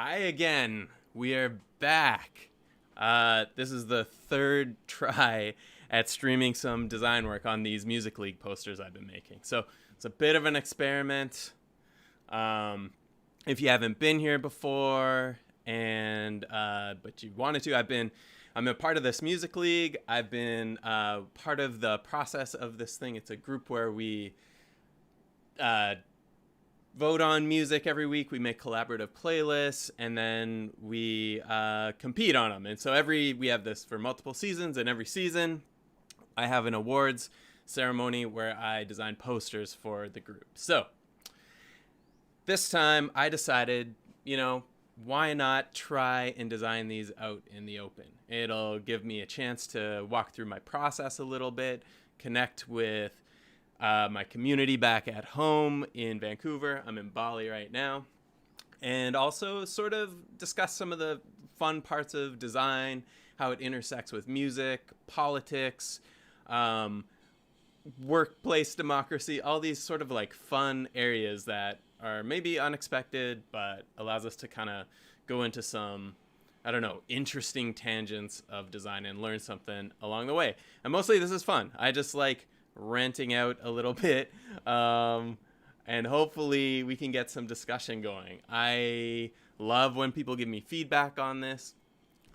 Hi again. We are back. This is the third try at streaming some design work on these Music League posters I've been making. So it's a bit of an experiment. If you haven't been here before and but you wanted to, I'm a part of this Music League. I've been part of the process of this thing. It's a group where we vote on music every week. We make collaborative playlists, and then we compete on them. And so we have this for multiple seasons, and every season I have an awards ceremony where I design posters for the group. So this time I decided, why not try and design these out in the open? It'll give me a chance to walk through my process a little bit, connect with my community back at home in Vancouver. I'm in Bali right now. And also sort of discuss some of the fun parts of design, how it intersects with music, politics, workplace democracy, all these sort of like fun areas that are maybe unexpected, but allows us to kind of go into some, interesting tangents of design and learn something along the way. And mostly this is fun. I just like ranting out a little bit, and hopefully we can get some discussion going. I love when people give me feedback on this.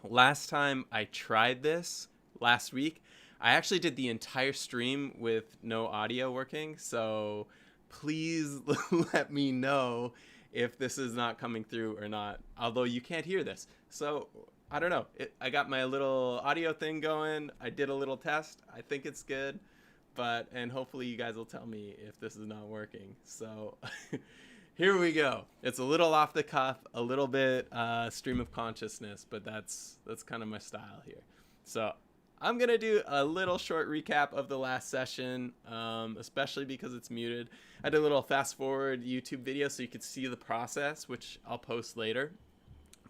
Last time I tried this, last week, I actually did the entire stream with no audio working, so please let me know if this is not coming through or not, although you can't hear this. So I don't know. I got my little audio thing going. I did a little test. I think it's good. And hopefully you guys will tell me if this is not working. So here we go. It's a little off the cuff, a little bit stream of consciousness, but that's kind of my style here. So I'm going to do a little short recap of the last session, especially because it's muted. I did a little fast forward YouTube video so you could see the process, which I'll post later.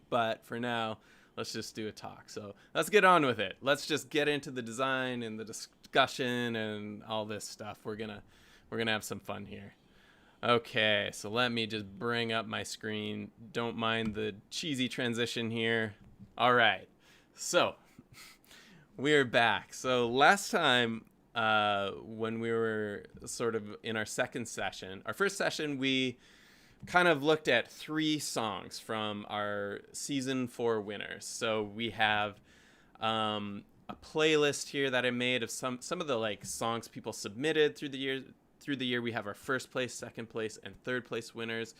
But for now, let's just do a talk. So let's get on with it. Let's just get into the design and the discussion and all this stuff. We're gonna have some fun here. Okay, so let me just bring up my screen. Don't mind the cheesy transition here. All right, so we're back. So last time, when we were sort of in our first session, we kind of looked at 3 songs from our season 4 winners. So we have a playlist here that I made of some of the like songs people submitted through the year. We have our first place, second place, and third place winners.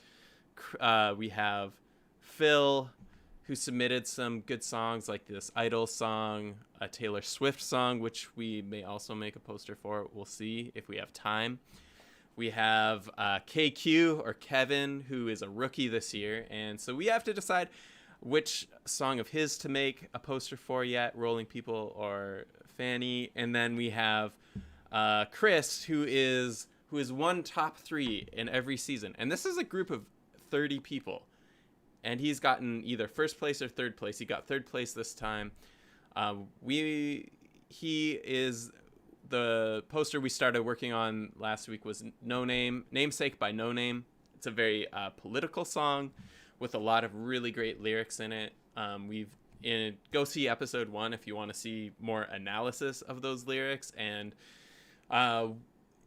We have Phil, who submitted some good songs like this IDLES song, a Taylor Swift song, which we may also make a poster for. We'll see if we have time. We have KQ, or Kevin, who is a rookie this year. And so we have to decide which song of his to make a poster for yet, Rolling People or Fanny. And then we have Chris, who is won top 3 in every season. And this is a group of 30 people. And he's gotten either first place or third place. He got third place this time. He is... The poster we started working on last week was Namesake by Noname. It's a very political song with a lot of really great lyrics in it. Go see episode 1 if you want to see more analysis of those lyrics. And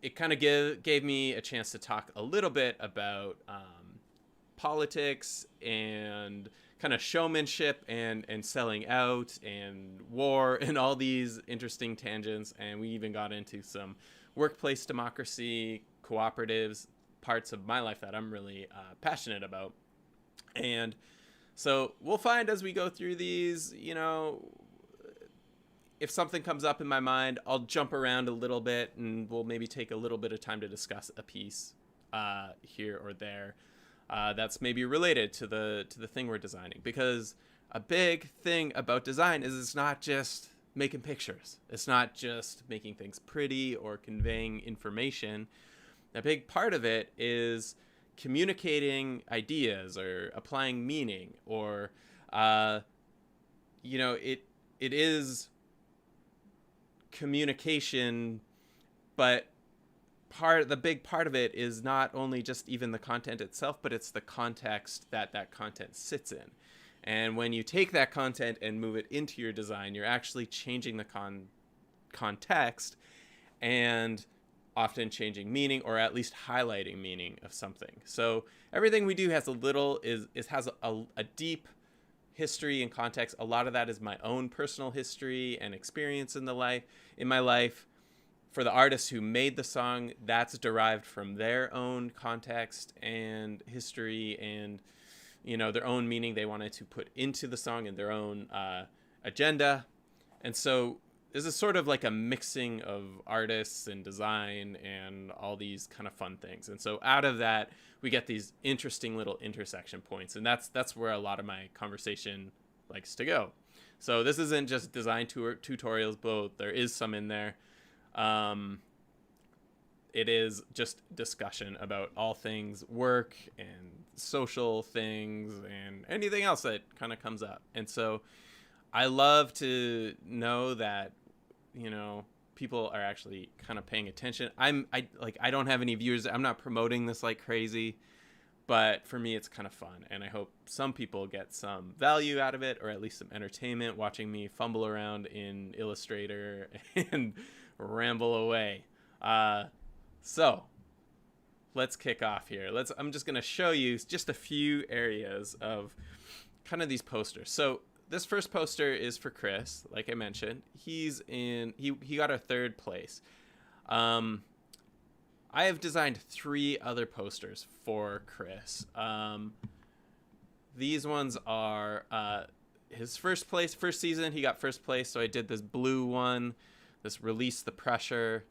it kind of gave me a chance to talk a little bit about politics and kind of showmanship and selling out and war and all these interesting tangents. And we even got into some workplace democracy, cooperatives, parts of my life that I'm really passionate about. And so we'll find as we go through these, if something comes up in my mind, I'll jump around a little bit and we'll maybe take a little bit of time to discuss a piece here or there. That's maybe related to the thing we're designing, because a big thing about design is it's not just making pictures. It's not just making things pretty or conveying information. A big part of it is communicating ideas or applying meaning, or it is communication, but the big part of it is not only just even the content itself, but it's the context that that content sits in. And when you take that content and move it into your design, you're actually changing the context and often changing meaning, or at least highlighting meaning of something. So everything we do has a deep history and context. A lot of that is my own personal history and experience in my life. For the artists who made the song, that's derived from their own context and history and, their own meaning they wanted to put into the song and their own agenda. And so this is sort of like a mixing of artists and design and all these kind of fun things. And so out of that, we get these interesting little intersection points. And that's where a lot of my conversation likes to go. So this isn't just design tutorials, but there is some in there. It is just discussion about all things work and social things and anything else that kind of comes up. And so I love to know that, people are actually kind of paying attention. I don't have any viewers. I'm not promoting this like crazy, but for me, it's kind of fun. And I hope some people get some value out of it, or at least some entertainment watching me fumble around in Illustrator and ramble away. So let's kick off here. I'm just going to show you just a few areas of kind of these posters. So this first poster is for Chris, like I mentioned. He got a third place. I have designed 3 other posters for Chris. These ones are his first season. He got first place, so I did this blue one, this Release the Pressure.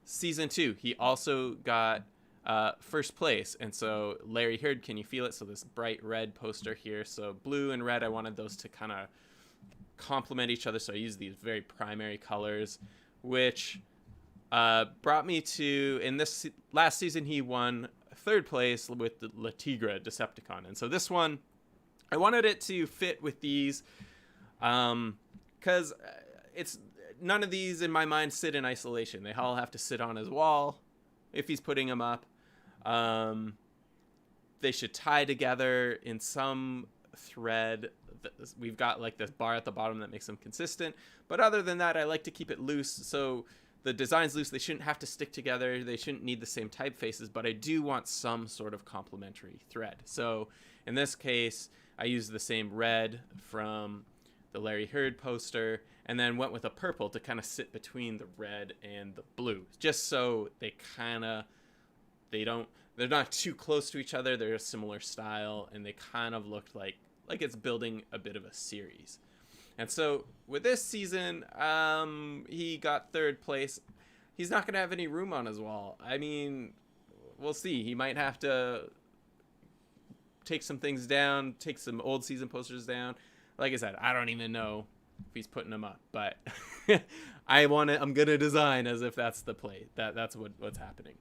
Season 2, he also got first place, and so Larry Heard, Can You Feel It? So this bright red poster here. So blue and red, I wanted those to kind of complement each other, so I used these very primary colors, which brought me to, in this last season, he won third place with the La Tigre Decepticon. And so this one, I wanted it to fit with these, because it's none of these in my mind sit in isolation. They all have to sit on his wall if he's putting them up. They should tie together in some thread. We've got like this bar at the bottom that makes them consistent, but other than that, I like to keep it loose. So the design's loose. They shouldn't have to stick together. They shouldn't need the same typefaces, but I do want some sort of complementary thread. So in this case, I used the same red from the Larry Heard poster, and then went with a purple to kind of sit between the red and the blue, just so they're not too close to each other. They're a similar style, and they kind of looked like it's building a bit of a series. And so with this season, he got third place. He's not going to have any room on his wall. I mean, we'll see. He might have to take some things down, take some old season posters down. Like I said, I don't even know if he's putting them up, but I'm going to design as if that's the play. That's what's happening.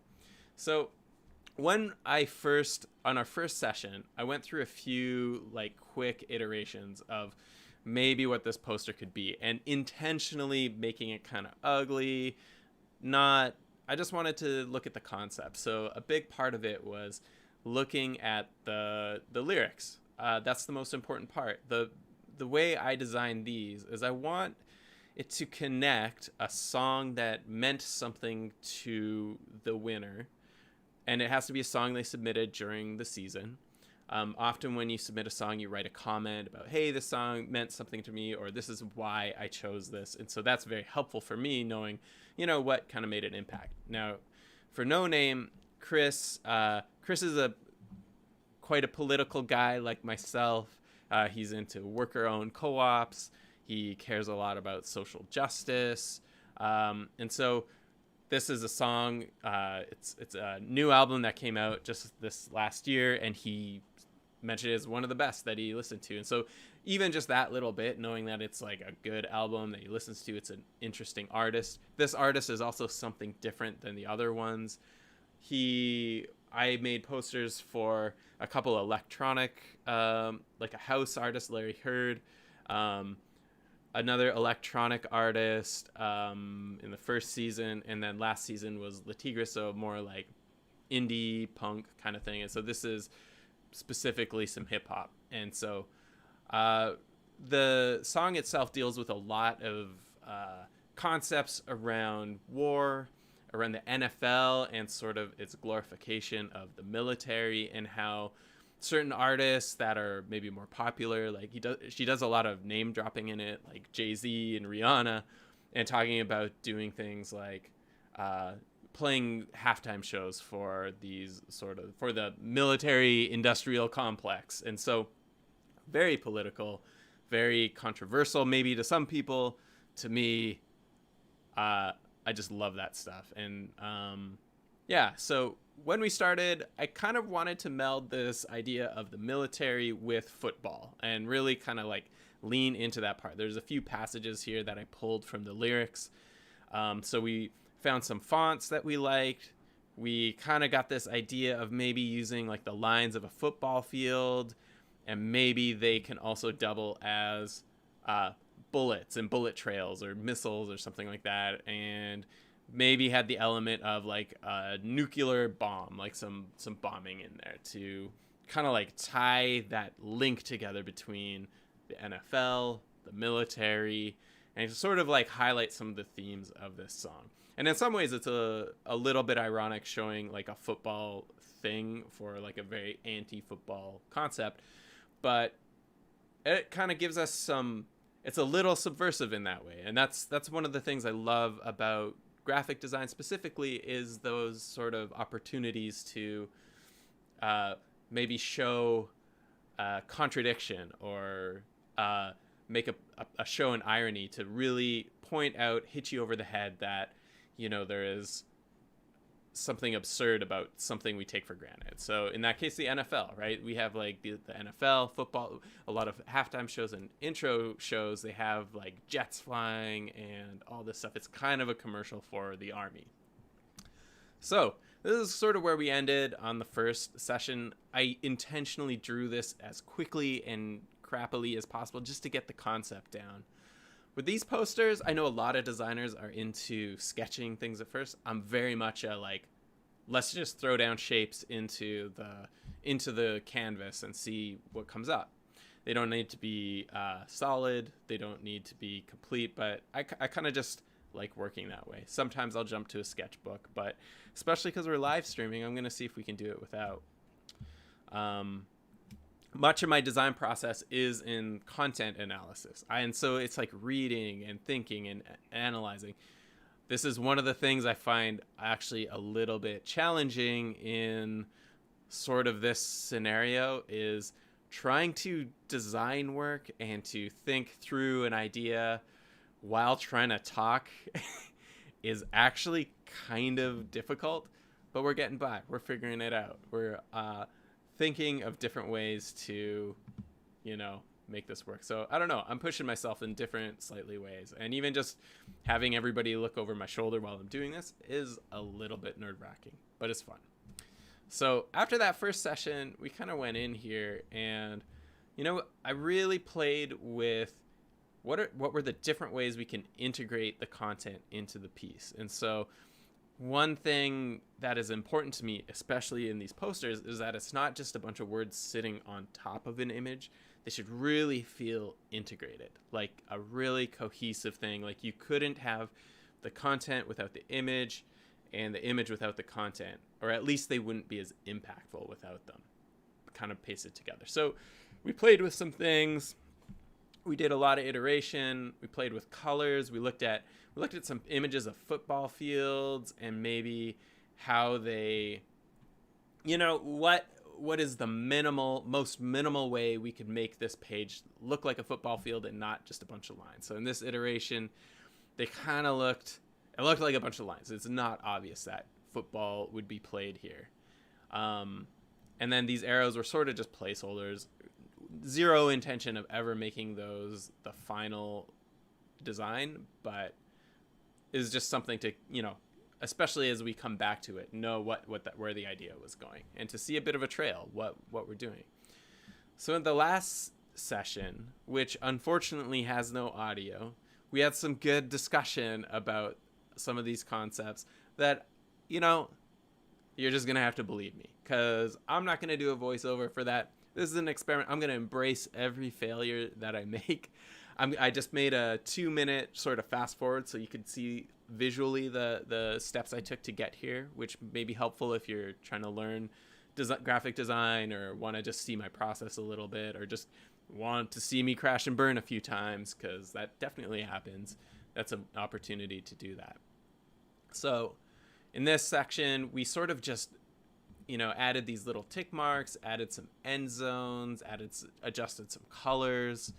So on our first session, I went through a few like quick iterations of maybe what this poster could be, and intentionally making it kind of ugly. I just wanted to look at the concept. So a big part of it was looking at the lyrics. That's the most important part. The way I designed these is I want it to connect a song that meant something to the winner, and it has to be a song they submitted during the season. Often when you submit a song, you write a comment about, hey, this song meant something to me, or this is why I chose this. And so that's very helpful for me knowing, what kind of made an impact. Now, for noname, Chris is quite a political guy like myself. He's into worker-owned co-ops. He cares a lot about social justice. And so this is a song. It's a new album that came out just this last year, and he mentioned it as one of the best that he listened to. And so even just that little bit, knowing that it's like a good album that he listens to, it's an interesting artist. This artist is also something different than the other ones. I made posters for a couple electronic, like a house artist, Larry Heard, another electronic artist in the first season, and then last season was Latigra, so more like indie punk kind of thing. And so this is specifically some hip hop. And so the song itself deals with a lot of concepts around war, around the NFL, and sort of its glorification of the military, and how certain artists that are maybe more popular, like she does a lot of name dropping in it, like Jay-Z and Rihanna, and talking about doing things like playing halftime shows for these for the military industrial complex. And so very political, very controversial maybe to some people. To me, I just love that stuff. And so when we started, I kind of wanted to meld this idea of the military with football and really kind of like lean into that part. There's a few passages here that I pulled from the lyrics. So we found some fonts that we liked. We kind of got this idea of maybe using like the lines of a football field, and maybe they can also double as bullets and bullet trails or missiles or something like that. And maybe had the element of like a nuclear bomb, like some bombing in there to kind of like tie that link together between the NFL, the military, and to sort of like highlight some of the themes of this song. And in some ways it's a little bit ironic, showing like a football thing for like a very anti-football concept, but it kind of gives us it's a little subversive in that way. And that's one of the things I love about graphic design specifically, is those sort of opportunities to maybe show contradiction, or make a show an irony, to really point out, hit you over the head that, you know, there is something absurd about something we take for granted. So in that case, the NFL, right? We have like the NFL football, a lot of halftime shows and intro shows, they have like jets flying and all this stuff. It's kind of a commercial for the Army. So this is sort of where we ended on the first session. I intentionally drew this as quickly and crappily as possible just to get the concept down. With these posters, I know a lot of designers are into sketching things at first. I'm very much a like, let's just throw down shapes into the canvas and see what comes up. They don't need to be solid. They don't need to be complete, but I kind of just like working that way. Sometimes I'll jump to a sketchbook, but especially because we're live streaming, I'm going to see if we can do it without. Much of my design process is in content analysis. And so it's like reading and thinking and analyzing. This is one of the things I find actually a little bit challenging in sort of this scenario, is trying to design work and to think through an idea while trying to talk is actually kind of difficult, but we're getting by. We're figuring it out. We're thinking of different ways to, you know, make this work. So I don't know, I'm pushing myself in different slightly ways, and even just having everybody look over my shoulder while I'm doing this is a little bit nerve-wracking, but it's fun. So after that first session, we kind of went in here and, you know, I really played with what were the different ways we can integrate the content into the piece. And so one thing that is important to me, especially in these posters, is that it's not just a bunch of words sitting on top of an image. They should really feel integrated, like a really cohesive thing. Like you couldn't have the content without the image and the image without the content, or at least they wouldn't be as impactful without them kind of pasted together. So we played with some things. We did a lot of iteration. We played with colors. We looked at some images of football fields and maybe how they, you know, what is the most minimal way we could make this page look like a football field and not just a bunch of lines. So in this iteration, they kind of looked like a bunch of lines. It's not obvious that football would be played here. And then these arrows were sort of just placeholders. Zero intention of ever making those the final design, but is just something to, you know, especially as we come back to it, know where the idea was going, and to see a bit of a trail, what we're doing. So in the last session, which unfortunately has no audio, we had some good discussion about some of these concepts that, you know, you're just going to have to believe me, because I'm not going to do a voiceover for that. This is an experiment. I'm going to embrace every failure that I make. I just made a 2-minute sort of fast forward so you could see visually the steps I took to get here, which may be helpful if you're trying to learn graphic design, or want to just see my process a little bit, or just want to see me crash and burn a few times, because that definitely happens. That's an opportunity to do that. So in this section, we sort of just, you know, added these little tick marks, added some end zones, adjusted some colors,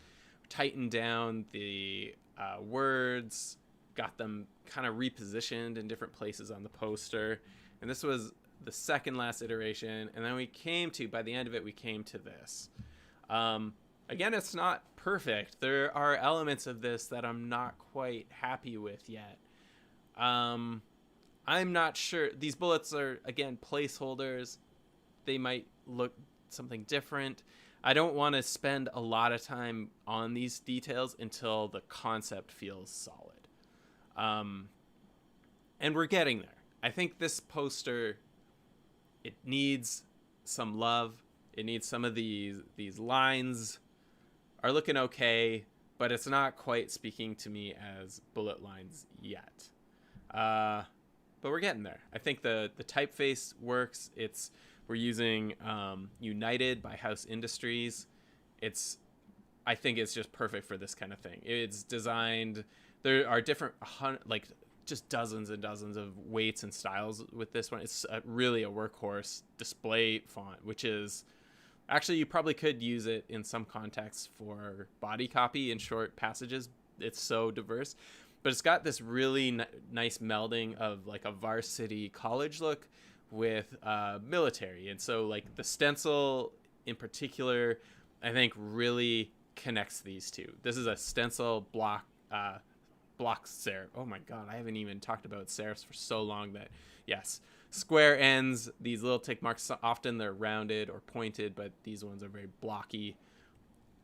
tightened down the words, got them kind of repositioned in different places on the poster. And this was the second last iteration. And then by the end of it, we came to this. Again, it's not perfect. There are elements of this that I'm not quite happy with yet. I'm not sure. These bullets are, again, placeholders. They might look something different. I don't want to spend a lot of time on these details until the concept feels solid. And we're getting there. I think this poster, it needs some love. It needs some of these lines are looking okay, but it's not quite speaking to me as bullet lines yet. But we're getting there. I think the typeface works. We're using United by House Industries. I think it's just perfect for this kind of thing. It's designed. There are different, like, just dozens and dozens of weights and styles with this one. It's really a workhorse display font, which is actually, you probably could use it in some contexts for body copy in short passages. It's so diverse. But it's got this really nice melding of like a varsity college look with military. And so like the stencil in particular, I think really connects these two. This is a stencil block serif. Oh my God, I haven't even talked about serifs for so long that, yes, square ends, these little tick marks, often they're rounded or pointed, but these ones are very blocky.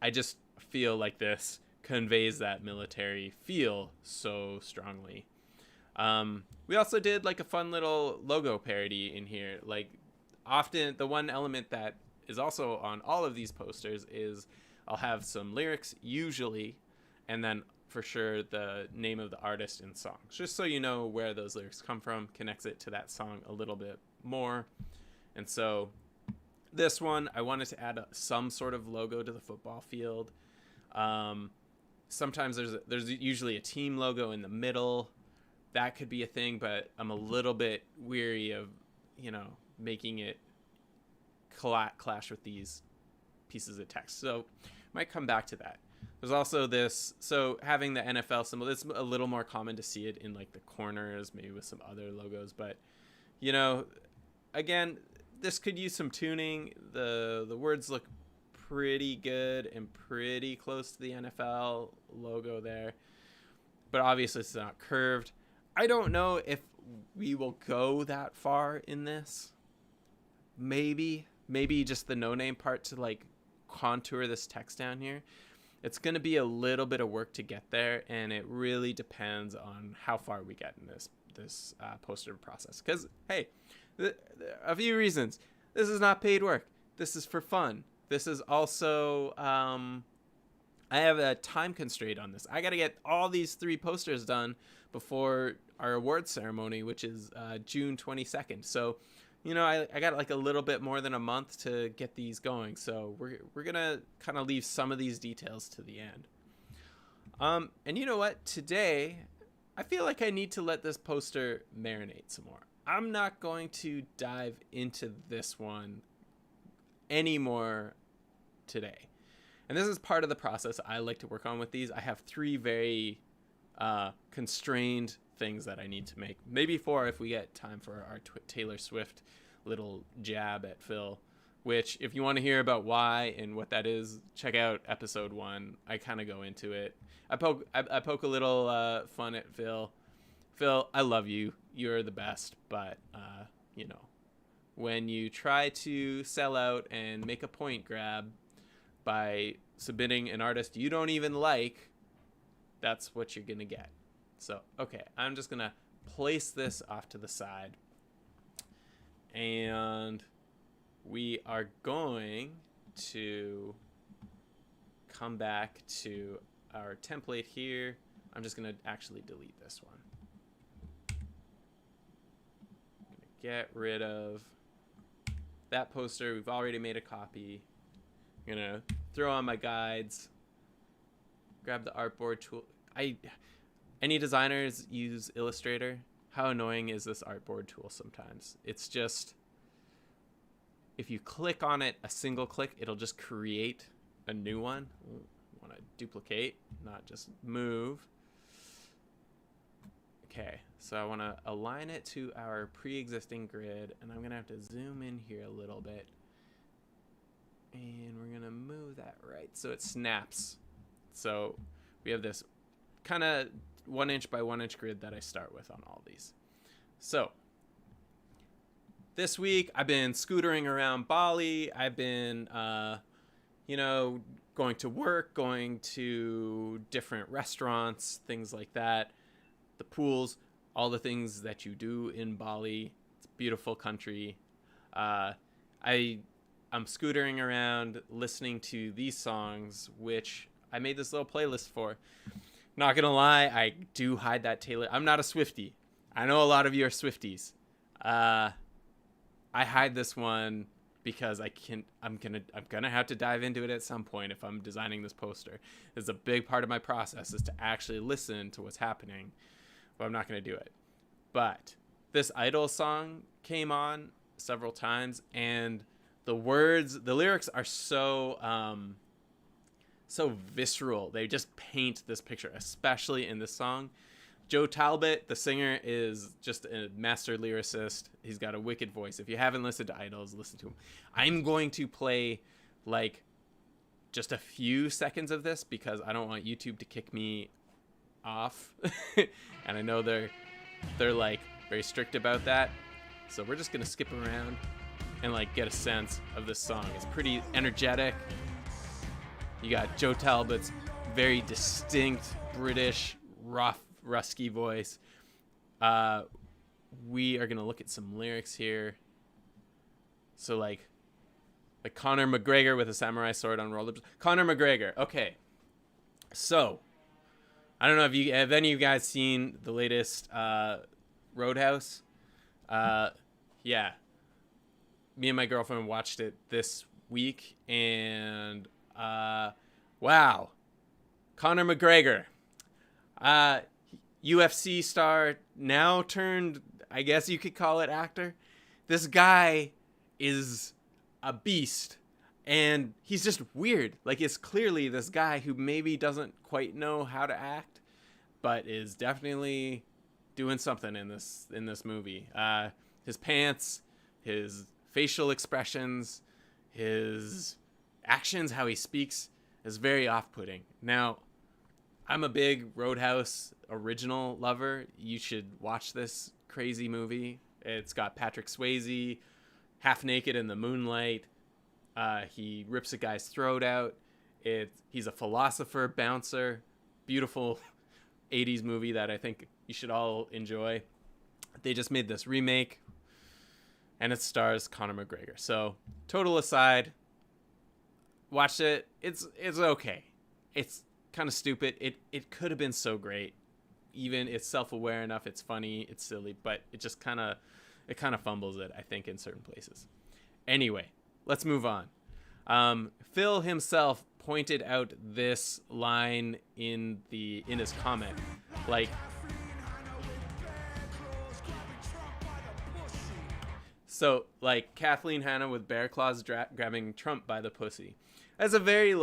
I just feel like this conveys that military feel so strongly. We also did like a fun little logo parody in here. Like, often the one element that is also on all of these posters is I'll have some lyrics usually, and then for sure the name of the artist and song, just so you know where those lyrics come from, connects it to that song a little bit more. And so this one, I wanted to add some sort of logo to the football field. Sometimes there's usually a team logo in the middle. That could be a thing, but I'm a little bit weary of, you know, making it clash with these pieces of text. So might come back to that. There's also this, so having the NFL symbol, it's a little more common to see it in like the corners, maybe with some other logos, but, you know, again, this could use some tuning. The words look pretty good and pretty close to the NFL logo there, but obviously it's not curved. I don't know if we will go that far in this. Maybe just the no name part to like contour this text down here. It's going to be a little bit of work to get there, and it really depends on how far we get in this poster process. Because, hey, a few reasons. This is not paid work. This is for fun. This is also, I have a time constraint on this. I got to get all these 3 posters done before our awards ceremony, which is June 22nd. So, you know, I got like a little bit more than a month to get these going. So we're going to kind of leave some of these details to the end. And you know what? Today, I feel like I need to let this poster marinate some more. I'm not going to dive into this one anymore today. And this is part of the process I like to work on with these. I have 3 very constrained things that I need to make. Maybe 4 if we get time for our Taylor Swift little jab at Phil, which if you want to hear about why and what that is, check out episode 1. I kind of go into it. I poke a little fun at Phil. Phil, I love you. You're the best. But, you know, when you try to sell out and make a point grab, by submitting an artist you don't even like, that's what you're gonna get. So, okay, I'm just gonna place this off to the side, and we are going to come back to our template here. I'm just gonna actually delete this one. I'm gonna get rid of that poster. We've already made a copy. I'm gonna throw on my guides, grab the artboard tool. Any designers use Illustrator? How annoying is this artboard tool sometimes? It's just, if you click on it, a single click, it'll just create a new one. Want to duplicate, not just move. Okay, so I want to align it to our pre-existing grid, and I'm going to have to zoom in here a little bit. And we're going to move that right so it snaps. So we have this kind of 1 inch by 1 inch grid that I start with on all these. So this week I've been scootering around Bali. I've been, going to work, going to different restaurants, things like that. The pools, all the things that you do in Bali. It's a beautiful country. I'm scootering around listening to these songs, which I made this little playlist for. Not gonna lie, I do hide that Taylor. I'm not a Swiftie. I know a lot of you are Swifties. I hide this one because I'm gonna have to dive into it at some point if I'm designing this poster. It's a big part of my process is to actually listen to what's happening, but I'm not gonna do it. But this IDLES song came on several times, and the lyrics are so visceral. They just paint this picture, especially in this song. Joe Talbot, the singer, is just a master lyricist. He's got a wicked voice. If you haven't listened to IDLES, listen to him. I'm going to play just a few seconds of this because I don't want YouTube to kick me off. And I know they're very strict about that. So we're just going to skip around and get a sense of this song. It's pretty energetic. You got Joe Talbot's very distinct British rough rusky voice. We are gonna look at some lyrics here. So like Conor McGregor with a samurai sword on rolled lips. Conor McGregor. Okay. So I don't know if have any of you guys seen the latest Roadhouse? Yeah. Me and my girlfriend watched it this week, and wow. Conor McGregor. UFC star, now turned, I guess you could call it actor. This guy is a beast, and he's just weird. It's clearly this guy who maybe doesn't quite know how to act, but is definitely doing something in this movie. His pants, his facial expressions, his actions, how he speaks is very off-putting. Now, I'm a big Roadhouse original lover. You should watch this crazy movie. It's got Patrick Swayze half naked in the moonlight. He rips a guy's throat out. He's a philosopher bouncer. Beautiful 80s movie that I think you should all enjoy. They just made this remake, and it stars Conor McGregor. So, total aside, watched it. It's okay. It's kind of stupid. It could have been so great. Even it's self-aware enough, it's funny, it's silly, but it just kind of fumbles it, I think, in certain places. Anyway, let's move on. Phil himself pointed out this line in his comment, so Kathleen Hanna with bear claws grabbing Trump by the pussy. That's a very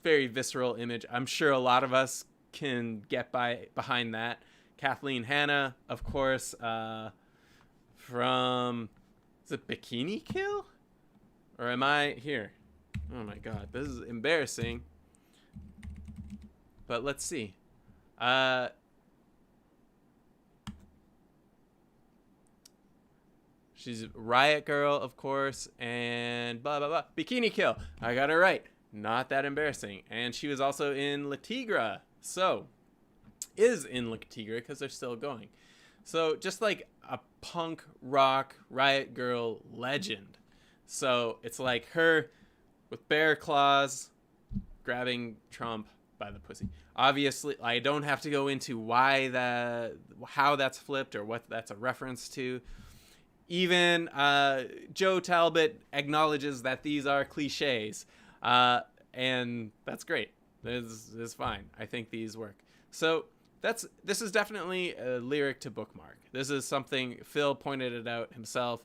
very visceral image. I'm sure a lot of us can get behind that. Kathleen Hanna, of course, from, is it Bikini Kill? Or am I here? Oh my god, this is embarrassing. But let's see. She's Riot Girl, of course, and blah, blah, blah. Bikini Kill. I got it right. Not that embarrassing. And she was also in La Tigra. So, is in La Tigra because they're still going. So, just like a punk rock Riot Girl legend. So, it's like her with bear claws grabbing Trump by the pussy. Obviously, I don't have to go into how that's flipped or what that's a reference to. Even Joe Talbot acknowledges that these are cliches, and that's great. This is fine. I think these work. So this is definitely a lyric to bookmark. This is something Phil pointed it out himself.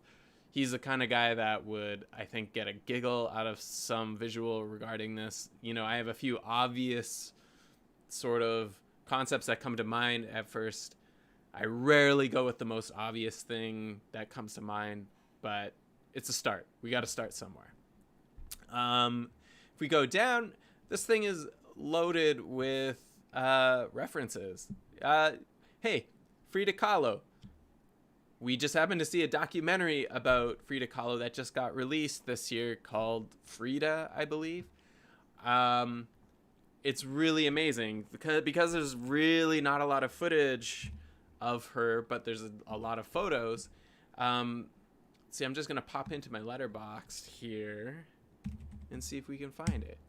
He's the kind of guy that would, I think, get a giggle out of some visual regarding this. You know, I have a few obvious sort of concepts that come to mind at first. I rarely go with the most obvious thing that comes to mind, but it's a start. We got to start somewhere. If we go down, this thing is loaded with references. Hey, Frida Kahlo. We just happened to see a documentary about Frida Kahlo that just got released this year called Frida, I believe. It's really amazing because there's really not a lot of footage of her, but there's a lot of photos. See, I'm just gonna pop into my letterbox here and see if we can find it.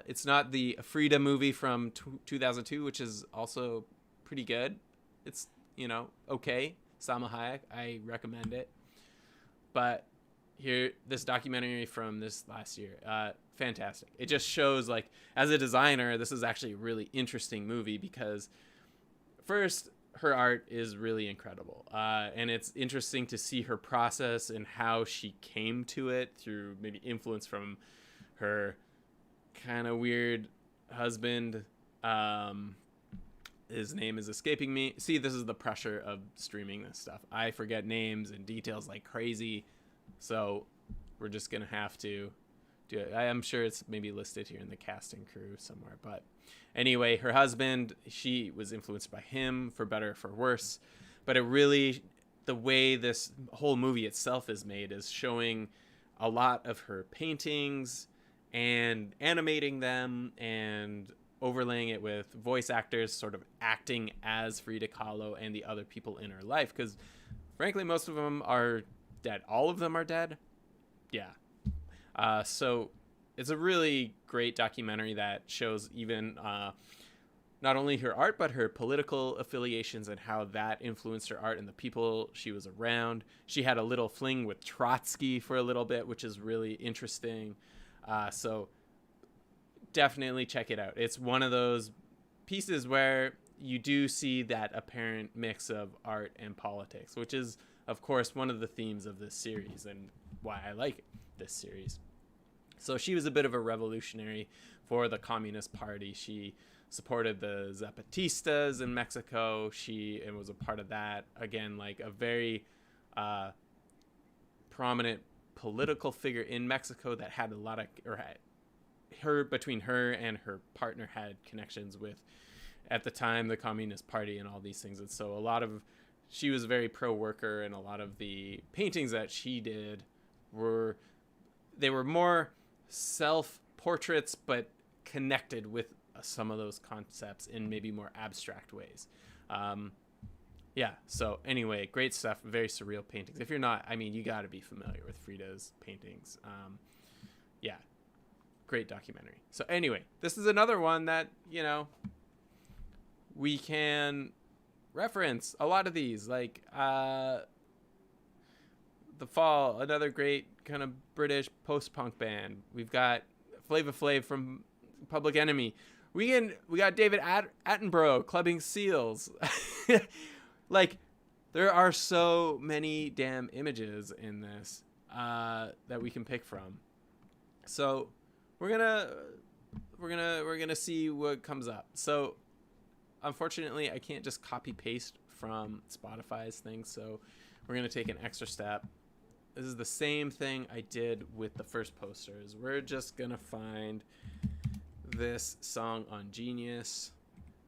It's not the Frida movie from 2002, which is also pretty good. It's, okay. Salma Hayek, I recommend it. But here, this documentary from this last year, fantastic. It just shows, like, as a designer, this is actually a really interesting movie because first, her art is really incredible. And it's interesting to see her process and how she came to it through maybe influence from her kind of weird husband. His name is escaping me. See, this is the pressure of streaming this stuff. I forget names and details like crazy. So we're just going to have to do it. I am sure it's maybe listed here in the cast and crew somewhere. But anyway, her husband, she was influenced by him for better or for worse. But it really, the way this whole movie itself is made is showing a lot of her paintings and animating them and overlaying it with voice actors sort of acting as Frida Kahlo and the other people in her life. Because frankly, most of them are dead. All of them are dead. Yeah. So it's a really great documentary that shows even not only her art, but her political affiliations and how that influenced her art and the people she was around. She had a little fling with Trotsky for a little bit, which is really interesting. So definitely check it out. It's one of those pieces where you do see that apparent mix of art and politics, which is, of course, one of the themes of this series and why I like this series. So she was a bit of a revolutionary for the Communist Party. She supported the Zapatistas in Mexico. She was a part of that. Again, like a very prominent political figure in Mexico that had a lot of, between her and her partner had connections with, at the time, the Communist Party and all these things. And so she was very pro-worker, and a lot of the paintings that she did were more self-portraits, but connected with some of those concepts in maybe more abstract ways. Yeah, so anyway, great stuff, very surreal paintings. If you're not, you got to be familiar with Frida's paintings. Yeah, great documentary. So anyway, this is another one that, we can reference a lot of these, like The Fall, another great kind of British post-punk band. We've got Flava Flav from Public Enemy. We got David Attenborough clubbing seals. Like, there are so many damn images in this that we can pick from. So we're gonna see what comes up. So unfortunately, I can't just copy paste from Spotify's thing. So we're gonna take an extra step. This is the same thing I did with the first posters. We're just gonna find this song on Genius.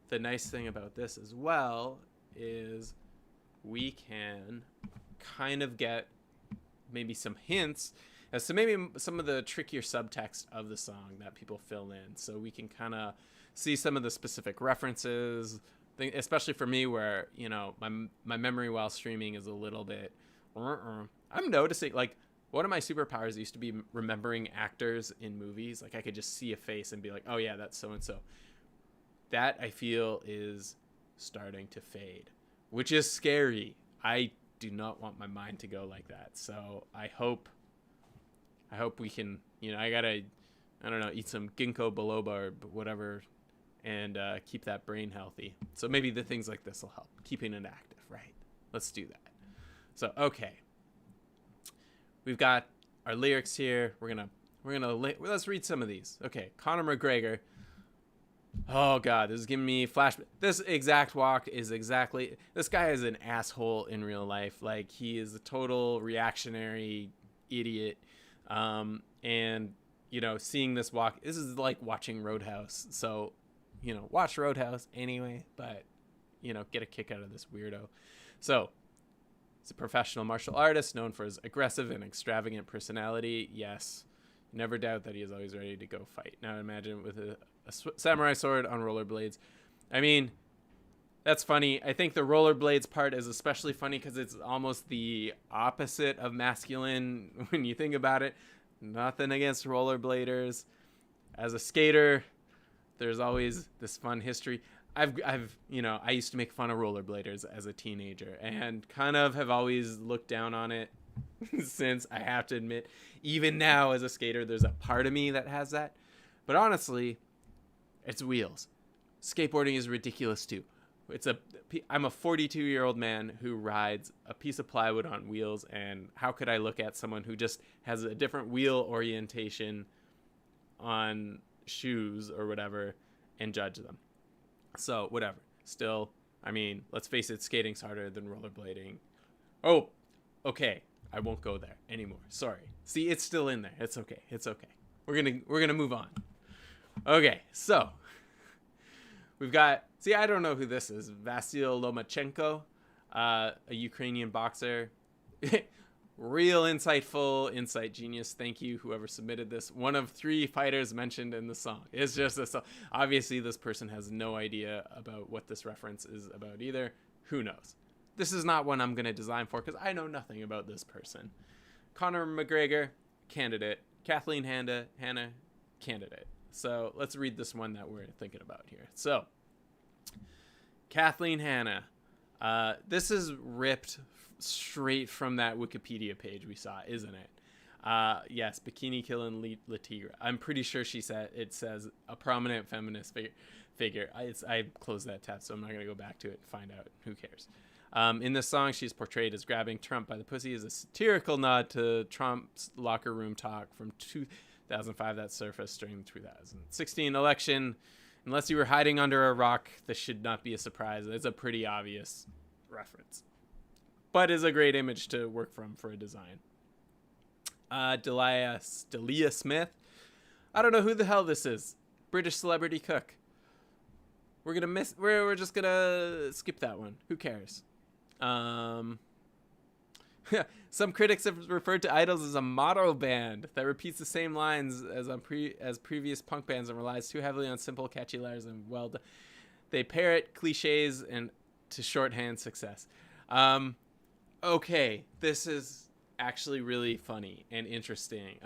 The nice thing about this as well is we can kind of get maybe some hints as to maybe some of the trickier subtext of the song that people fill in. So we can kind of see some of the specific references, especially for me where, you know, my memory while streaming is a little bit, I'm noticing, like, one of my superpowers used to be remembering actors in movies. Like, I could just see a face and be like, oh yeah, that's so-and-so. That, I feel, is starting to fade, which is scary. I do not want my mind to go like that. So I hope we can, you know, I don't know, eat some ginkgo biloba or whatever and keep that brain healthy. So maybe the things like this will help, keeping it active, right? Let's do that. So, okay. We've got our lyrics here. Let's read some of these. Okay, Conor McGregor. Oh God, this is giving me flashback. This exact walk is exactly, this guy is an asshole in real life. Like, he is a total reactionary idiot. And, you know, seeing this walk, this is like watching Roadhouse. So, you know, watch Roadhouse anyway, but, you know, get a kick out of this weirdo. So, he's a professional martial artist known for his aggressive and extravagant personality. Yes, never doubt that he is always ready to go fight. Now imagine with a samurai sword on rollerblades. I mean, that's funny. I think the rollerblades part is especially funny because it's almost the opposite of masculine when you think about it. Nothing against rollerbladers. As a skater, there's always this fun history. I've you know, I used to make fun of rollerbladers as a teenager and kind of have always looked down on it since. I have to admit, even now as a skater, there's a part of me that has that. But honestly, it's wheels. Skateboarding is ridiculous too. I'm a 42-year-old man who rides a piece of plywood on wheels, and how could I look at someone who just has a different wheel orientation on shoes or whatever and judge them? So, whatever. Still, I mean, let's face it, skating's harder than rollerblading. Oh, okay. I won't go there anymore. Sorry. See, it's still in there. It's okay. It's okay. We're gonna move on. Okay, so we've got, see, I don't know who this is. Vasyl Lomachenko, a Ukrainian boxer. Real insightful insight genius. Thank you, whoever submitted this. One of 3 fighters mentioned in the song. It's just a song. Obviously, this person has no idea about what this reference is about either. Who knows? This is not one I'm going to design for because I know nothing about this person. Conor McGregor, candidate. Kathleen Hanna, candidate. So let's read this one that we're thinking about here. So, Kathleen Hanna. This is ripped straight from that Wikipedia page we saw, isn't it? Yes, Bikini killing La Tigra. I'm pretty sure it says a prominent feminist figure. I closed that tab, so I'm not going to go back to it and find out. Who cares? In this song, she's portrayed as grabbing Trump by the pussy as a satirical nod to Trump's locker room talk from 2005 that surfaced during the 2016 election. Unless you were hiding under a rock, this should not be a surprise. It's a pretty obvious reference, but is a great image to work from for a design. Delia Smith. I don't know who the hell this is. British celebrity cook. We're just gonna skip that one. Who cares? Some critics have referred to IDLES as a motto band that repeats the same lines as previous punk bands and relies too heavily on simple, catchy letters and they parrot cliches and to shorthand success. Okay, this is actually really funny and interesting,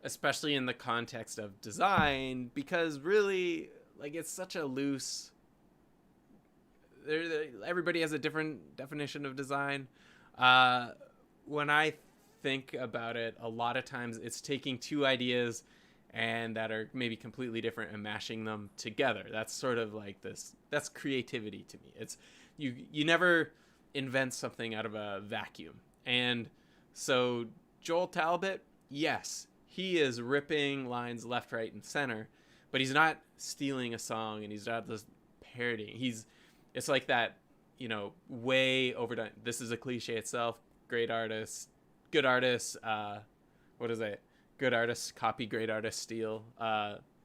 especially in the context of design, because really, like, it's such a loose. Everybody has a different definition of design. When I think about it, a lot of times it's taking 2 ideas and that are maybe completely different and mashing them together. That's sort of like this. That's creativity to me. It's you never invent something out of a vacuum. And so Joel Talbot, yes, he is ripping lines left, right, and center, but he's not stealing a song and he's not just parodying. It's like that, you know, way overdone. This is a cliche itself. Great artist, good artist. What is it? Good artist copy, great artist steal.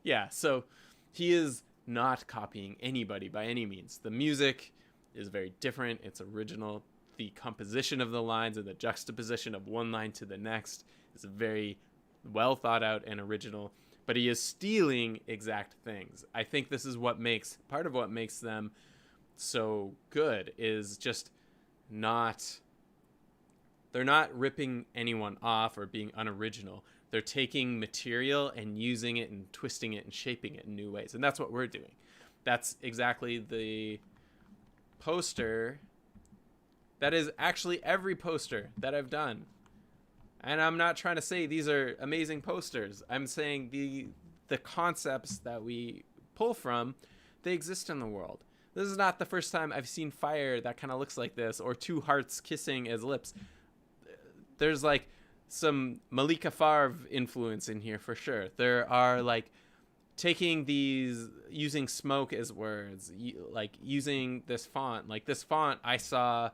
Yeah, so he is not copying anybody by any means. The music is very different. It's original. The composition of the lines and the juxtaposition of one line to the next is very well thought out and original, but he is stealing exact things. I think this is part of what makes them so good is just they're not ripping anyone off or being unoriginal. They're taking material and using it and twisting it and shaping it in new ways. And that's what we're doing. That's exactly the poster. That is actually every poster that I've done. And I'm not trying to say these are amazing posters. I'm saying the concepts that we pull from, they exist in the world. This is not the first time I've seen fire that kind of looks like this, or two hearts kissing as lips. There's like some Malika Favre influence in here for sure. There are like taking these, using smoke as words, like using this font. Like this font I saw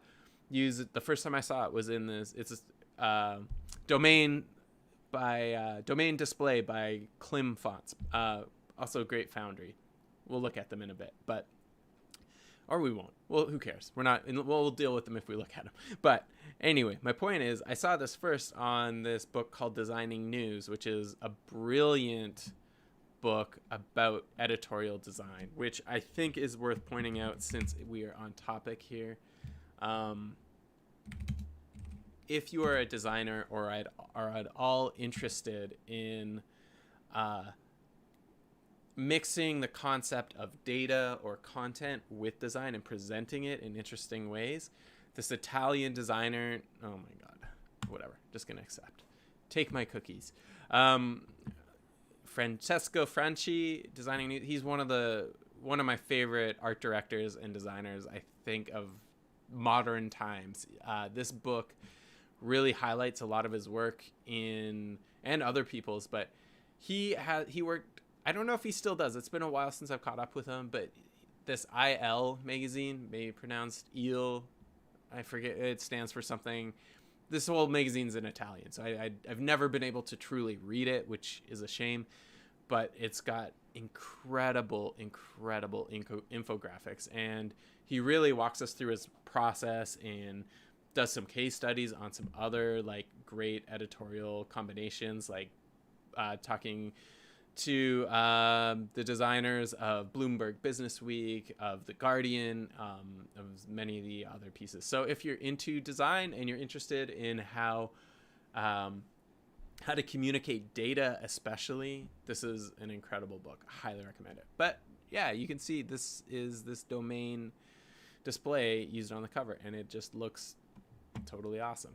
use, the first time I saw it was in this, it's domain display by Klim Fonts. Also a great foundry. We'll look at them in a bit, but, or we won't. Well, who cares? We'll deal with them if we look at them. But anyway, my point is I saw this first on this book called Designing News, which is a brilliant book about editorial design, which I think is worth pointing out since we are on topic here. If you are a designer or are at all interested in mixing the concept of data or content with design and presenting it in interesting ways, this Italian designer, oh my God, whatever, just gonna accept. Take my cookies. Francesco Franchi, Designing News, he's one of my favorite art directors and designers, I think, of modern times. This book really highlights a lot of his work and other people's, but he worked, I don't know if he still does, it's been a while since I've caught up with him, but this IL magazine, maybe pronounced Il, I forget, it stands for something. This whole magazine's in Italian, so I've never been able to truly read it, which is a shame, but it's got incredible infographics, and he really walks us through his process and does some case studies on some other like great editorial combinations, like talking to the designers of Bloomberg Business Week, of The Guardian, of many of the other pieces. So if you're into design and you're interested in how to communicate data especially, this is an incredible book. I highly recommend it. But yeah, you can see this is this domain display used on the cover, and it just looks totally awesome.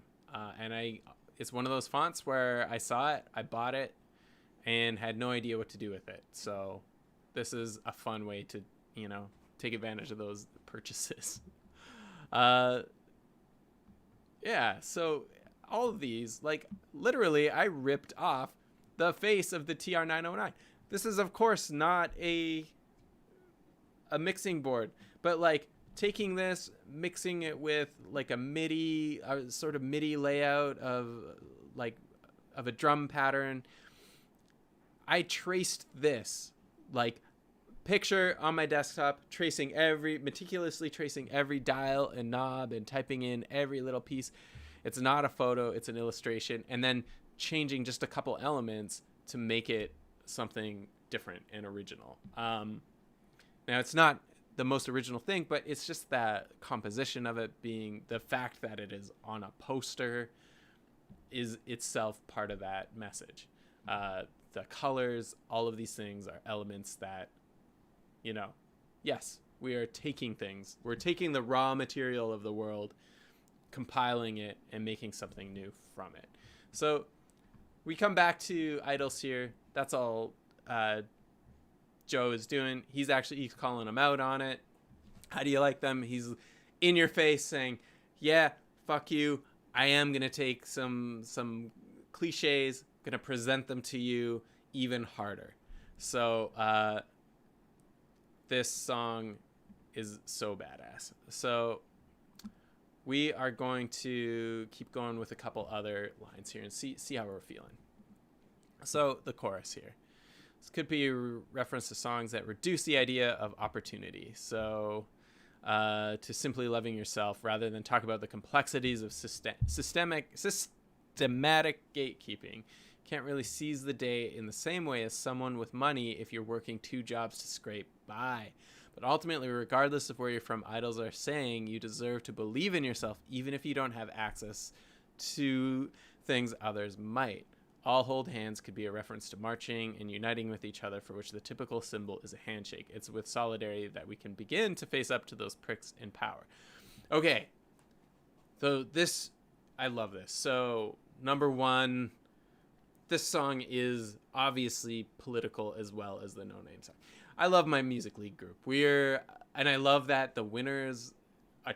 It's one of those fonts where I saw it, I bought it, and had no idea what to do with it. So this is a fun way to, take advantage of those purchases. Yeah, so all of these, like literally I ripped off the face of the TR-909. This is of course not a mixing board, but like taking this, mixing it with like a sort of MIDI layout of a drum pattern. I traced this, like picture on my desktop, meticulously tracing every dial and knob and typing in every little piece. It's not a photo, it's an illustration, and then changing just a couple elements to make it something different and original. Now it's not the most original thing, but it's just that composition of it being, the fact that it is on a poster is itself part of that message. The colors, all of these things are elements that, yes, we are taking things. We're taking the raw material of the world, compiling it, and making something new from it. So we come back to IDLES here. That's all Joe is doing. He's calling them out on it. How do you like them? He's in your face saying, yeah, fuck you. I am going to take some cliches, going to present them to you even harder. So this song is so badass. So we are going to keep going with a couple other lines here and see how we're feeling. So the chorus here. This could be a reference to songs that reduce the idea of opportunity. So to simply loving yourself rather than talk about the complexities of systematic gatekeeping. Can't really seize the day in the same way as someone with money if you're working 2 jobs to scrape by. But ultimately, regardless of where you're from, idols are saying you deserve to believe in yourself even if you don't have access to things others might. All hold hands could be a reference to marching and uniting with each other, for which the typical symbol is a handshake. It's with solidarity that we can begin to face up to those pricks in power. Okay. So this, I love this. So number one, this song is obviously political as well as the No Name song. I love my music league group. And I love that the winners,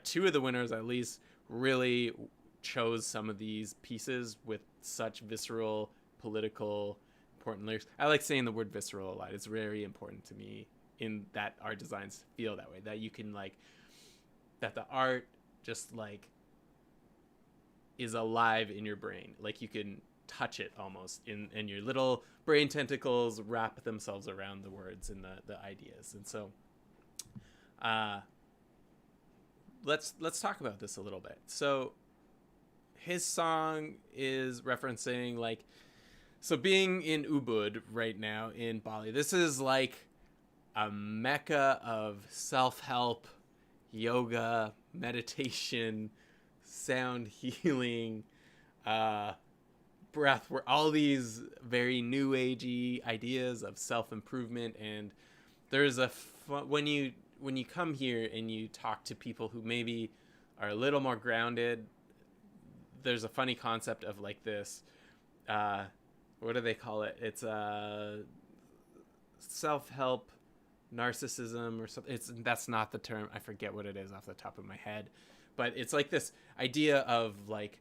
2 of the winners at least, really chose some of these pieces with such visceral, political, important lyrics. I like saying the word visceral a lot. It's very important to me in that our designs feel that way, that you can like, that the art just like is alive in your brain. Like you can touch it almost and your little brain tentacles wrap themselves around the words and the ideas. And so let's talk about this a little bit. So his song is referencing like, so being in Ubud right now in Bali, this is like a mecca of self-help, yoga, meditation, sound healing, breath, where all these very new agey ideas of self-improvement. And there's when you come here and you talk to people who maybe are a little more grounded, there's a funny concept of like this, what do they call it? It's self-help narcissism or something. That's not the term. I forget what it is off the top of my head, but it's like this idea of like,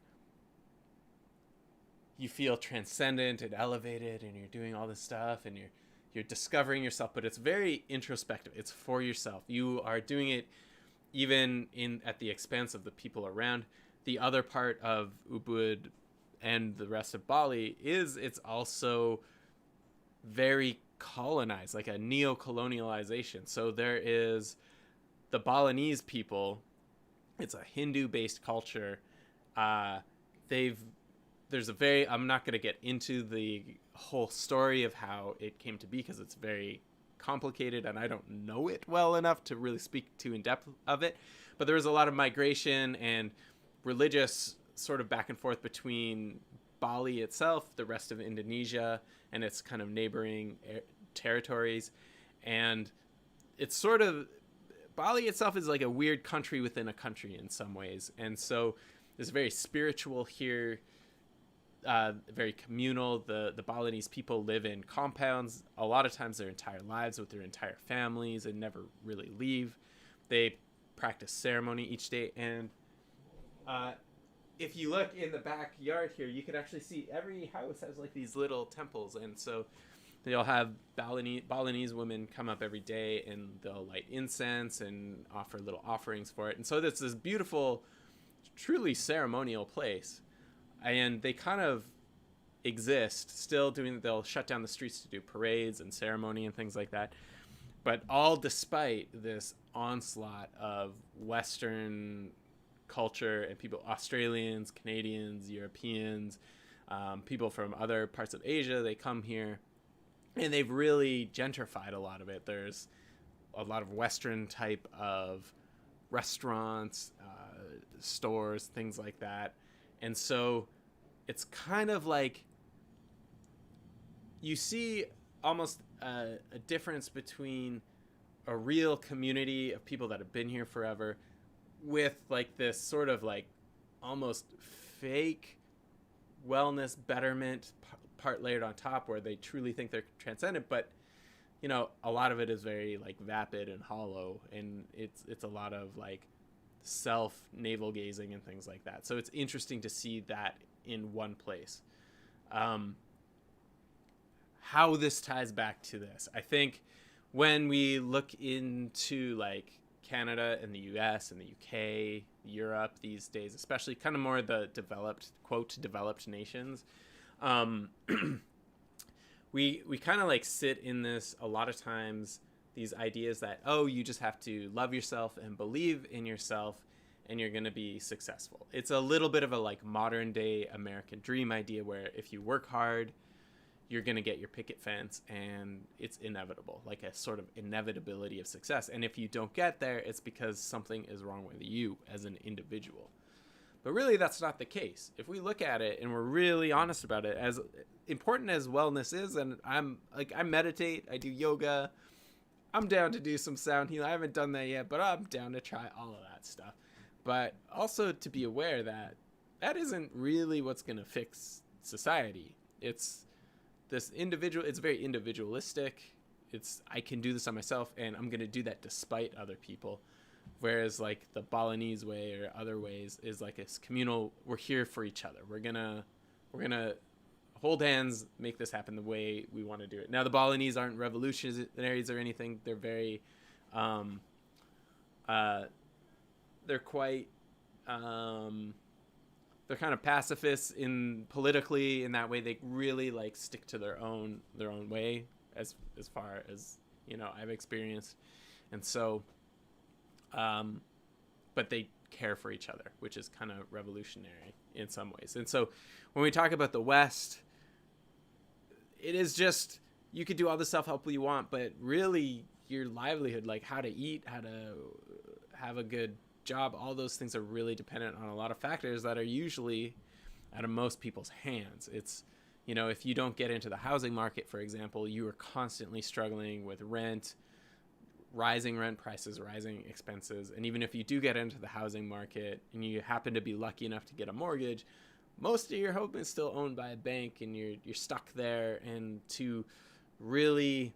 you feel transcendent and elevated and you're doing all this stuff and you're discovering yourself, but it's very introspective. It's for yourself. You are doing it even at the expense of the people around. The other part of Ubud and the rest of Bali is it's also very colonized, like a neo-colonialization. So there is the Balinese people. It's a Hindu-based culture. I'm not going to get into the whole story of how it came to be because it's very complicated and I don't know it well enough to really speak to in depth of it. But there was a lot of migration and religious sort of back and forth between Bali itself, the rest of Indonesia, and its kind of neighboring territories. And it's sort of, Bali itself is like a weird country within a country in some ways. And so it's very spiritual here, very communal. The Balinese people live in compounds a lot of times their entire lives with their entire families and never really leave. They practice ceremony each day. And if you look in the backyard here, you can actually see every house has like these little temples. And so they'll have Balinese women come up every day and they'll light incense and offer little offerings for it. And so it's this beautiful, truly ceremonial place. And they kind of exist still they'll shut down the streets to do parades and ceremony and things like that. But all despite this onslaught of Western culture and people, Australians, Canadians, Europeans, people from other parts of Asia, they come here and they've really gentrified a lot of it. There's a lot of Western type of restaurants, stores, things like that. And so it's kind of like you see almost a difference between a real community of people that have been here forever with like this sort of like almost fake wellness betterment part layered on top where they truly think they're transcendent, but you know, a lot of it is very like vapid and hollow, and it's a lot of like self navel gazing and things like that. So it's interesting to see that in one place. How this ties back to this, I think when we look into like Canada and the US and the UK, Europe these days, especially kind of more the developed, quote, developed nations, we kind of like sit in this a lot of times these ideas that, oh, you just have to love yourself and believe in yourself and you're going to be successful. It's a little bit of a like modern day American dream idea where if you work hard, you're going to get your picket fence and it's inevitable, like a sort of inevitability of success. And if you don't get there, it's because something is wrong with you as an individual. But really, that's not the case. If we look at it and we're really honest about it, as important as wellness is, and I meditate, I do yoga, I'm down to do some sound healing. I haven't done that yet, but I'm down to try all of that stuff. But also to be aware that that isn't really what's going to fix society. It's this individual, it's very individualistic. It's, I can do this on myself and I'm going to do that despite other people. Whereas like the Balinese way or other ways is like it's communal. We're here for each other. We're gonna hold hands, make this happen the way we want to do it. Now the Balinese aren't revolutionaries or anything. They're very, they're quite, they're kind of pacifists in politically in that way. They really like stick to their own way as far as, you know, I've experienced. And so, but they care for each other, which is kind of revolutionary in some ways. And so when we talk about the West, it is just, you could do all the self-help you want, but really your livelihood, like how to eat, how to have a good job, all those things are really dependent on a lot of factors that are usually out of most people's hands. It's, you know, if you don't get into the housing market, for example, you are constantly struggling with rent, rising rent prices, rising expenses. And even if you do get into the housing market and you happen to be lucky enough to get a mortgage, most of your home is still owned by a bank and you're stuck there. And to really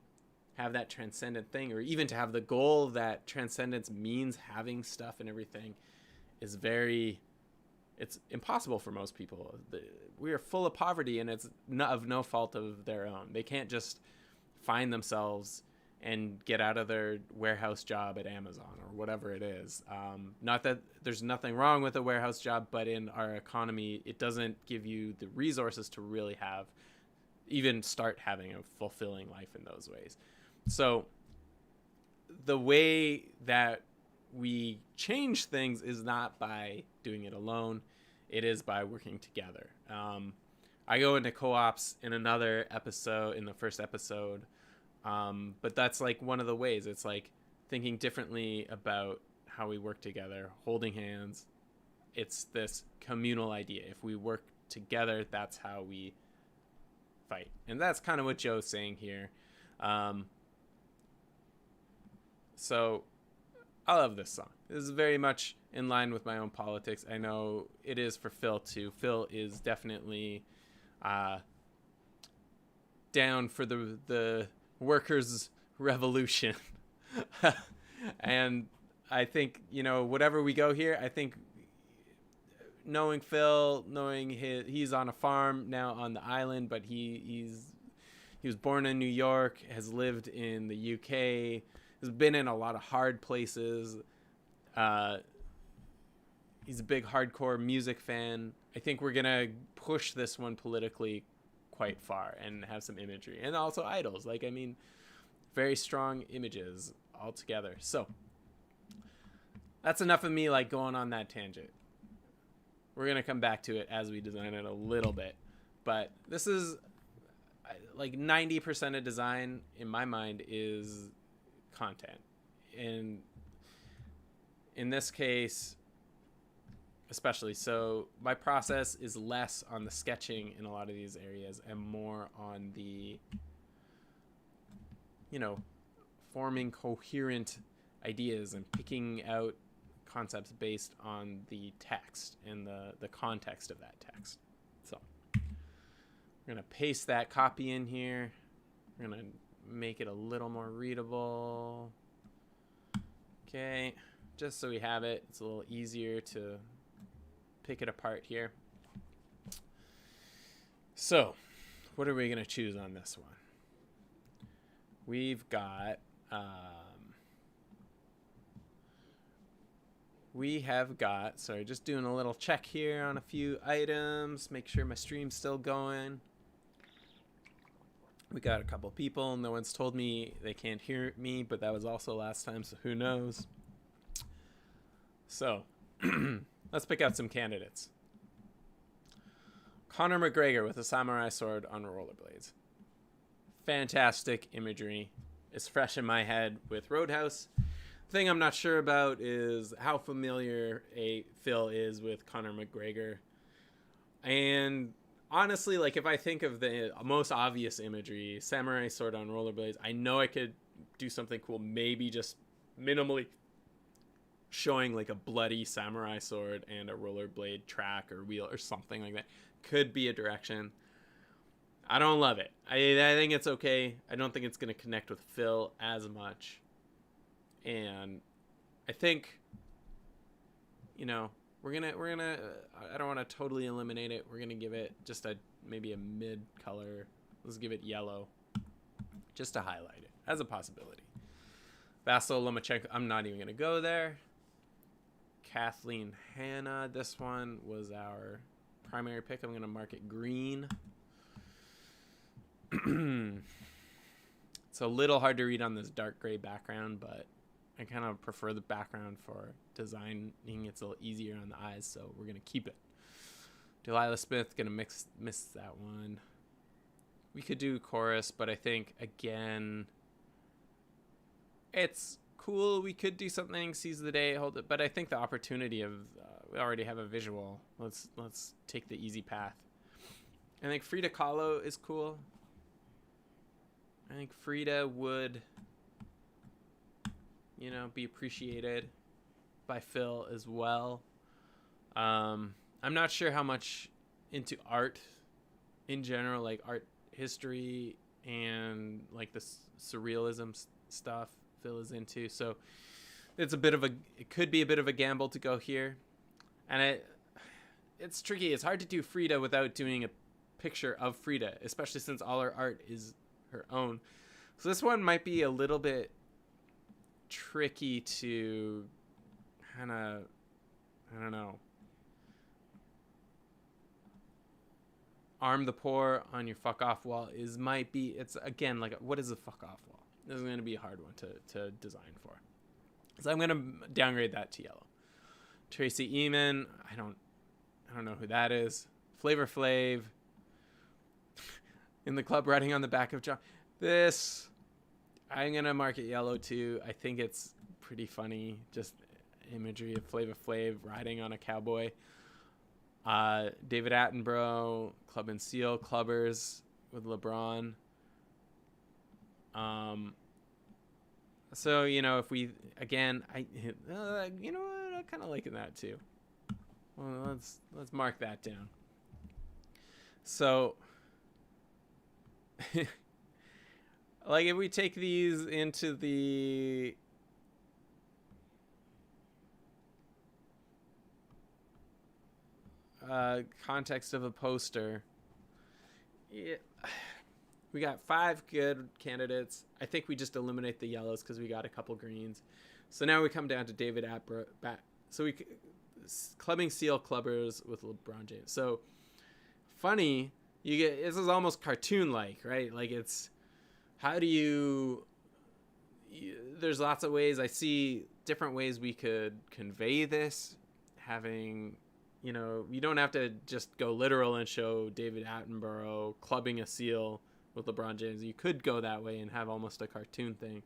have that transcendent thing, or even to have the goal that transcendence means having stuff and everything, is it's impossible for most people. We are full of poverty and it's of no fault of their own. They can't just find themselves and get out of their warehouse job at Amazon or whatever it is. Not that there's nothing wrong with a warehouse job, but in our economy, it doesn't give you the resources to really even start having a fulfilling life in those ways. So the way that we change things is not by doing it alone. It is by working together. I go into co-ops in another episode, in the first episode, but that's like one of the ways. It's like thinking differently about how we work together, holding hands. It's this communal idea. If we work together, that's how we fight. And that's kind of what Joe's saying here. So I love this song. This is very much in line with my own politics. I know it is for Phil too. Phil is definitely down for the workers' revolution. And I think, you know, whatever we go here, I think knowing Phil, knowing he's on a farm now on the island, but he was born in New York, has lived in the UK, has been in a lot of hard places. He's a big hardcore music fan. I think we're going to push this one politically quite far and have some imagery. And also IDLES. Like, I mean, very strong images all together. So that's enough of me like going on that tangent. We're going to come back to it as we design it a little bit. But this is like 90% of design in my mind is content. And in this case, especially, so my process is less on the sketching in a lot of these areas and more on the, you know, forming coherent ideas and picking out concepts based on the text and the context of that text. So we're going to paste that copy in here. We're going to make it a little more readable. Okay, just so we have it, it's a little easier to pick it apart here. So what are we going to choose on this one? We've got sorry, just doing a little check here on a few items, make sure my stream's still going. We got a couple people. No one's told me they can't hear me, but that was also last time, so who knows. So, let's pick out some candidates. Conor McGregor with a samurai sword on rollerblades. Fantastic imagery. It's fresh in my head with Roadhouse. The thing I'm not sure about is how familiar Phil is with Conor McGregor. And honestly, like, if I think of the most obvious imagery, samurai sword on rollerblades, I know I could do something cool, maybe just minimally showing like a bloody samurai sword and a rollerblade track or wheel or something like that. Could be a direction. I don't love it. I think it's okay. I don't think it's going to connect with Phil as much. And I think, you know, we're gonna I don't want to totally eliminate it. We're gonna give it just maybe a mid color. Let's give it yellow, just to highlight it as a possibility. Vasyl Lomachenko, I'm not even gonna go there. Kathleen Hanna, this one was our primary pick. I'm gonna mark it green. It's a little hard to read on this dark gray background, but I kind of prefer the background for designing. It's a little easier on the eyes, so we're going to keep it. Delilah Smith, going to miss that one. We could do chorus, but I think, again, it's cool. We could do something, seize the day, hold it. But I think the opportunity of, we already have a visual. Let's take the easy path. I think Frida Kahlo is cool. I think Frida would, you know, be appreciated by Phil as well. I'm not sure how much into art in general, like art history and like the surrealism stuff Phil is into. So it could be a bit of a gamble to go here. And it's tricky. It's hard to do Frida without doing a picture of Frida, especially since all her art is her own. So this one might be a little bit tricky to kind of, I don't know, arm the poor on your fuck off wall it's again like, what is a fuck off wall? This is going to be a hard one to design for. So I'm going to downgrade that to yellow. Tracy Eamon, I don't know who that is. Flavor Flav in the club riding on the back of John. This, I'm going to mark it yellow too. I think it's pretty funny. Just imagery of Flavor Flav riding on a cowboy. David Attenborough, Club and Seal, Clubbers with LeBron. So, you know, if we, again, you know what, I kind of liking that too. Well, let's mark that down. So, like, if we take these into the context of a poster, yeah, we got 5 good candidates. I think we just eliminate the yellows because we got a couple greens. So now we come down to David Attenborough. So we clubbing Seal Clubbers with LeBron James. So funny, this is almost cartoon-like, right? Like, it's, how do there's lots of ways. I see different ways we could convey this, having, you know, you don't have to just go literal and show David Attenborough clubbing a seal with LeBron James. You could go that way and have almost a cartoon thing,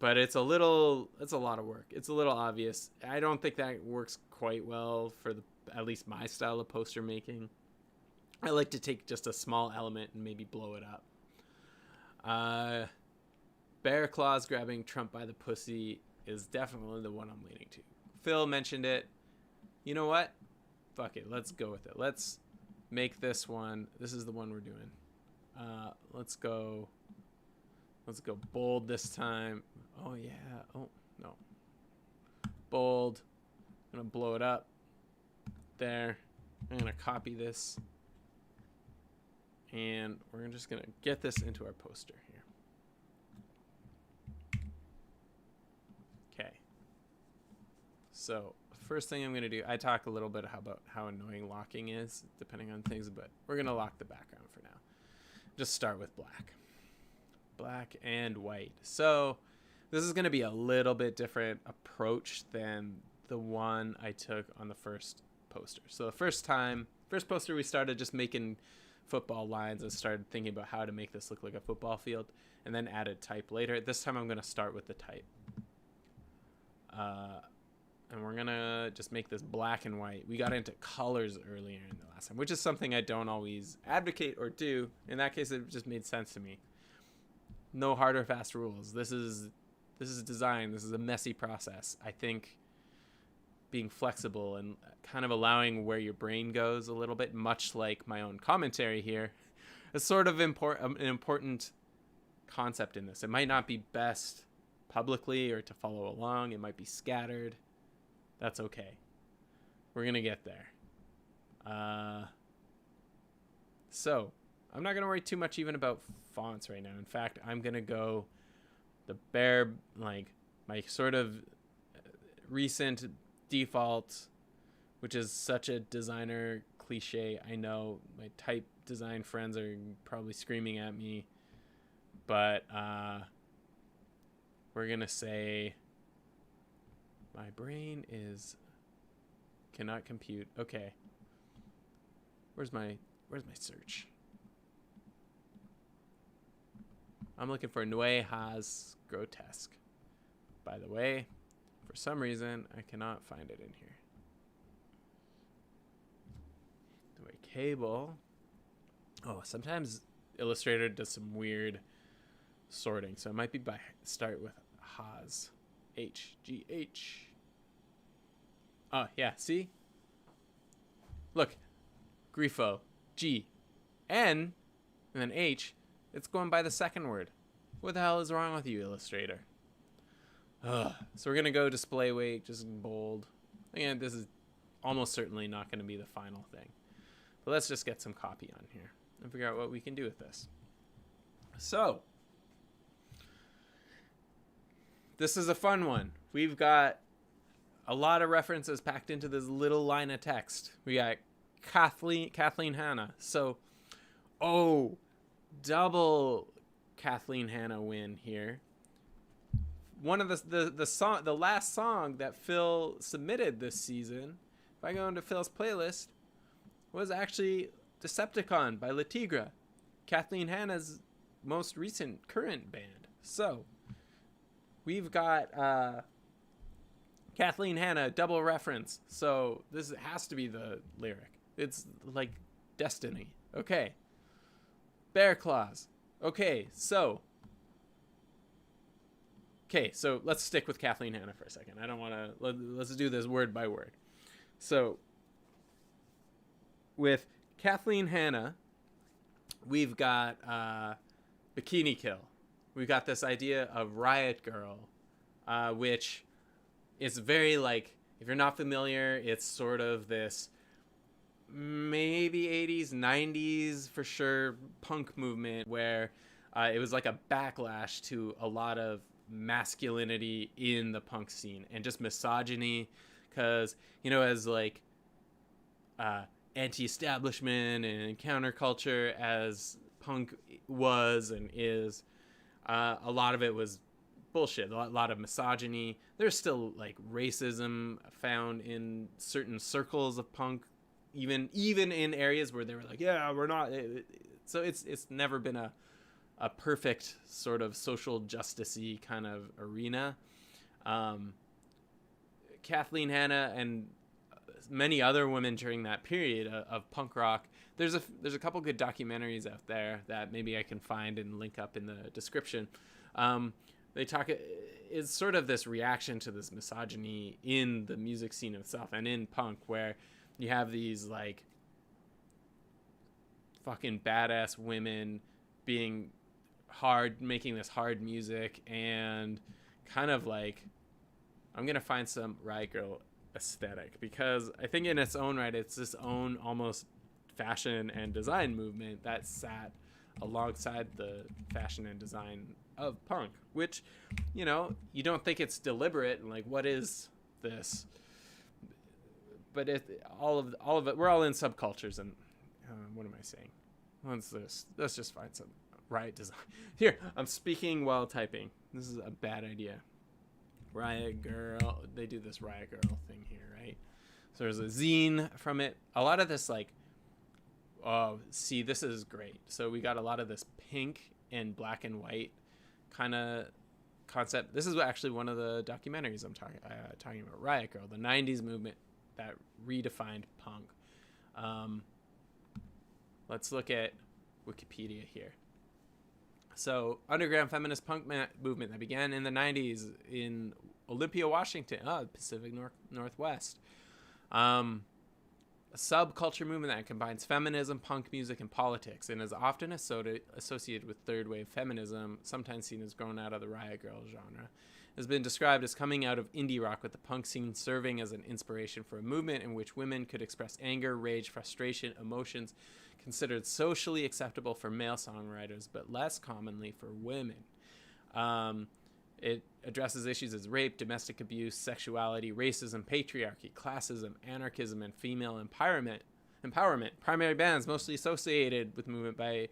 but it's a lot of work. It's a little obvious. I don't think that works quite well for at least my style of poster making. I like to take just a small element and maybe blow it up. Bear Claws grabbing Trump by the pussy is definitely the one I'm leaning to. Phil mentioned it. You know what? Fuck it. Let's go with it. Let's make this one. This is the one we're doing. Let's go bold this time. Oh yeah. Oh no. Bold. I'm gonna blow it up. There. I'm gonna copy this. And we're just gonna get this into our poster here. Okay. So first thing I'm gonna do, I talk a little bit about how annoying locking is, depending on things, but we're gonna lock the background for now. Just start with black. black and white. So this is going to be a little bit different approach than the one I took on the first poster. So the first poster, we started just making football lines and started thinking about how to make this look like a football field, and then added type later. This time I'm going to start with the type. And we're going to just make this black and white. We got into colors earlier in the last time, which is something I don't always advocate or do. In that case, it just made sense to me. No hard or fast rules. This is design. This is a messy process. I think being flexible and kind of allowing where your brain goes a little bit, much like my own commentary here, is sort of an important concept in this. It might not be best publicly or to follow along. It might be scattered. That's okay. We're going to get there. So I'm not going to worry too much even about fonts right now. In fact, I'm going to go the bare, like my sort of recent default, which is such a designer cliche. I know my type design friends are probably screaming at me, but we're going to say my brain cannot compute. Okay. Where's my search? I'm looking for Nue Has Grotesque. By the way, for some reason, I cannot find it in here. Nue Cable. Oh, sometimes Illustrator does some weird sorting. So it might be start with Has. H-G-H. Oh, yeah, see? Look. Grifo. G. N. And then H. It's going by the second word. What the hell is wrong with you, Illustrator? Ugh. So we're going to go display weight, just bold. Again, this is almost certainly not going to be the final thing. But let's just get some copy on here and figure out what we can do with this. So, this is a fun one. We've got a lot of references packed into this little line of text. We got Kathleen Hanna. So, double Kathleen Hanna win here. One of the last song that Phil submitted this season, if I go into Phil's playlist, was actually Decepticon by Le Tigre, Kathleen Hanna's most recent current band. So, we've got Kathleen Hanna, double reference. So this has to be the lyric. It's like destiny. Okay. Bear claws. Okay, so let's stick with Kathleen Hanna for a second. I don't want to, let's do this word by word. So with Kathleen Hanna, we've got Bikini Kill. We've got this idea of Riot Grrrl, which is very like, if you're not familiar, it's sort of this maybe 80s, 90s for sure punk movement where it was like a backlash to a lot of masculinity in the punk scene and just misogyny, because, you know, as like anti-establishment and counterculture as punk was and is, a lot of it was bullshit. A lot of misogyny. There's still like racism found in certain circles of punk, even in areas where they were like, yeah, we're not. So it's never been a perfect sort of social justice-y kind of arena. Kathleen Hanna and many other women during that period of punk rock. There's a couple good documentaries out there that maybe I can find and link up in the description. They talk, it's sort of this reaction to this misogyny in the music scene itself and in punk, where you have these like fucking badass women being hard, making this hard music, and kind of like, I'm gonna find some Riot Grrrl aesthetic, because I think in its own right, it's this own almost fashion and design movement that sat alongside the fashion and design of punk, which, you know, you don't think it's deliberate and like, what is this? But all of it, we're all in subcultures, and what am I saying? Let's just find some Riot design. Here, I'm speaking while typing. This is a bad idea. Riot Grrrl. They do this Riot Grrrl thing here, right? So there's a zine from it. A lot of this, like, oh, see, this is great. So we got a lot of this pink and black and white kind of concept. This is actually one of the documentaries I'm talking about, Riot Grrrl, the 90s movement that redefined punk. Let's look at Wikipedia here. So, underground feminist punk movement that began in the 90s in Olympia, Washington, Pacific Northwest. A subculture movement that combines feminism, punk music, and politics, and is often associated with third wave feminism, sometimes seen as grown out of the Riot Grrrl genre. It has been described as coming out of indie rock, with the punk scene serving as an inspiration for a movement in which women could express anger, rage, frustration, emotions considered socially acceptable for male songwriters, but less commonly for women. It addresses issues as rape, domestic abuse, sexuality, racism, patriarchy, classism, anarchism, and female empowerment. Primary bands mostly associated with movement by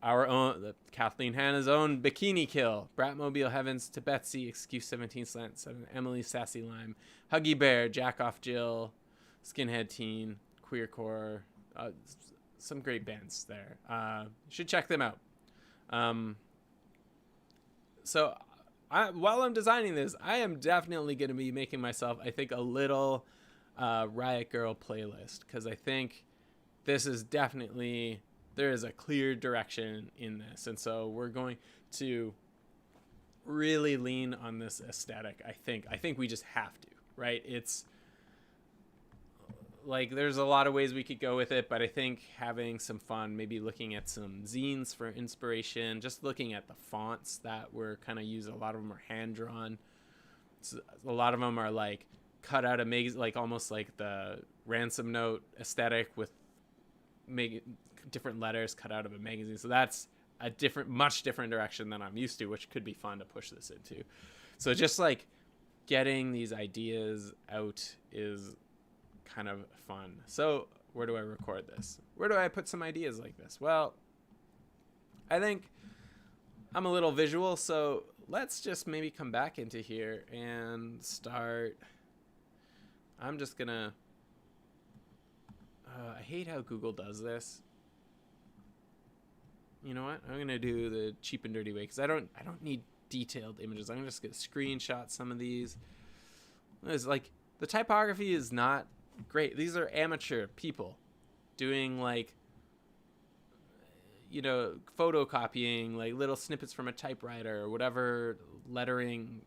our own, Kathleen Hanna's own Bikini Kill, Bratmobile Heavens to Betsy, Excuse 17 Slant 7, Emily Sassy Lime, Huggy Bear, Jack Off Jill, Skinhead Teen, Queercore, some great bands there. You should check them out. So while I'm designing this, I am definitely going to be making myself, I think, a little Riot Grrrl playlist, because I think this is definitely, there is a clear direction in this. And so we're going to really lean on this aesthetic. I think we just have to, right? It's like, there's a lot of ways we could go with it, but I think having some fun, maybe looking at some zines for inspiration, just looking at the fonts that were kind of used. A lot of them are hand drawn. So a lot of them are like cut out of like almost like the ransom note aesthetic with different letters cut out of a magazine. So that's a much different direction than I'm used to, which could be fun to push this into. So just like getting these ideas out is kind of fun. So where do I record this? Where do I put some ideas like this? Well, I think I'm a little visual, so let's just maybe come back into here and start. I'm just gonna I hate how Google does this. You know what? I'm gonna do the cheap and dirty way, because I don't need detailed images. I'm just gonna screenshot some of these. It's like the typography is not great. These are amateur people doing, like, you know, photocopying like little snippets from a typewriter or whatever lettering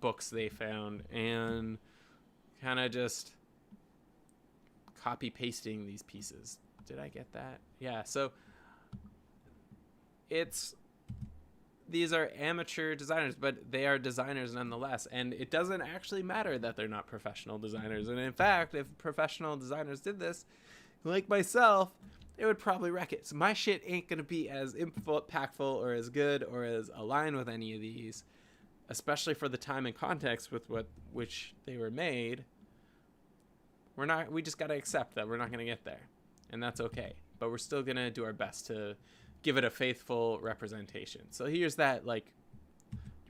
books they found, and kind of just copy pasting these pieces. Did I get that? Yeah. So these are amateur designers, but they are designers nonetheless. And it doesn't actually matter that they're not professional designers. And in fact, if professional designers did this, like myself, it would probably wreck it. So my shit ain't going to be as impactful or as good or as aligned with any of these, especially for the time and context with which they were made. We just got to accept that we're not going to get there. And that's okay. But we're still going to do our best to give it a faithful representation. So here's that like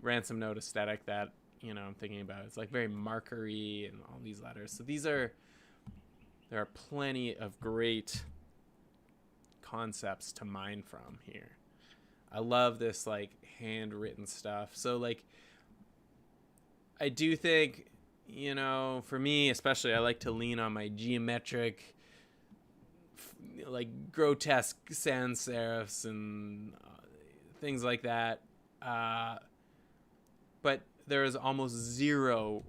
ransom note aesthetic that, you know, I'm thinking about. It's like very markery and all these letters. So there are plenty of great concepts to mine from here. I love this like handwritten stuff. So like, I do think, you know, for me especially, I like to lean on my geometric, like grotesque sans serifs and things like that. But there is almost zero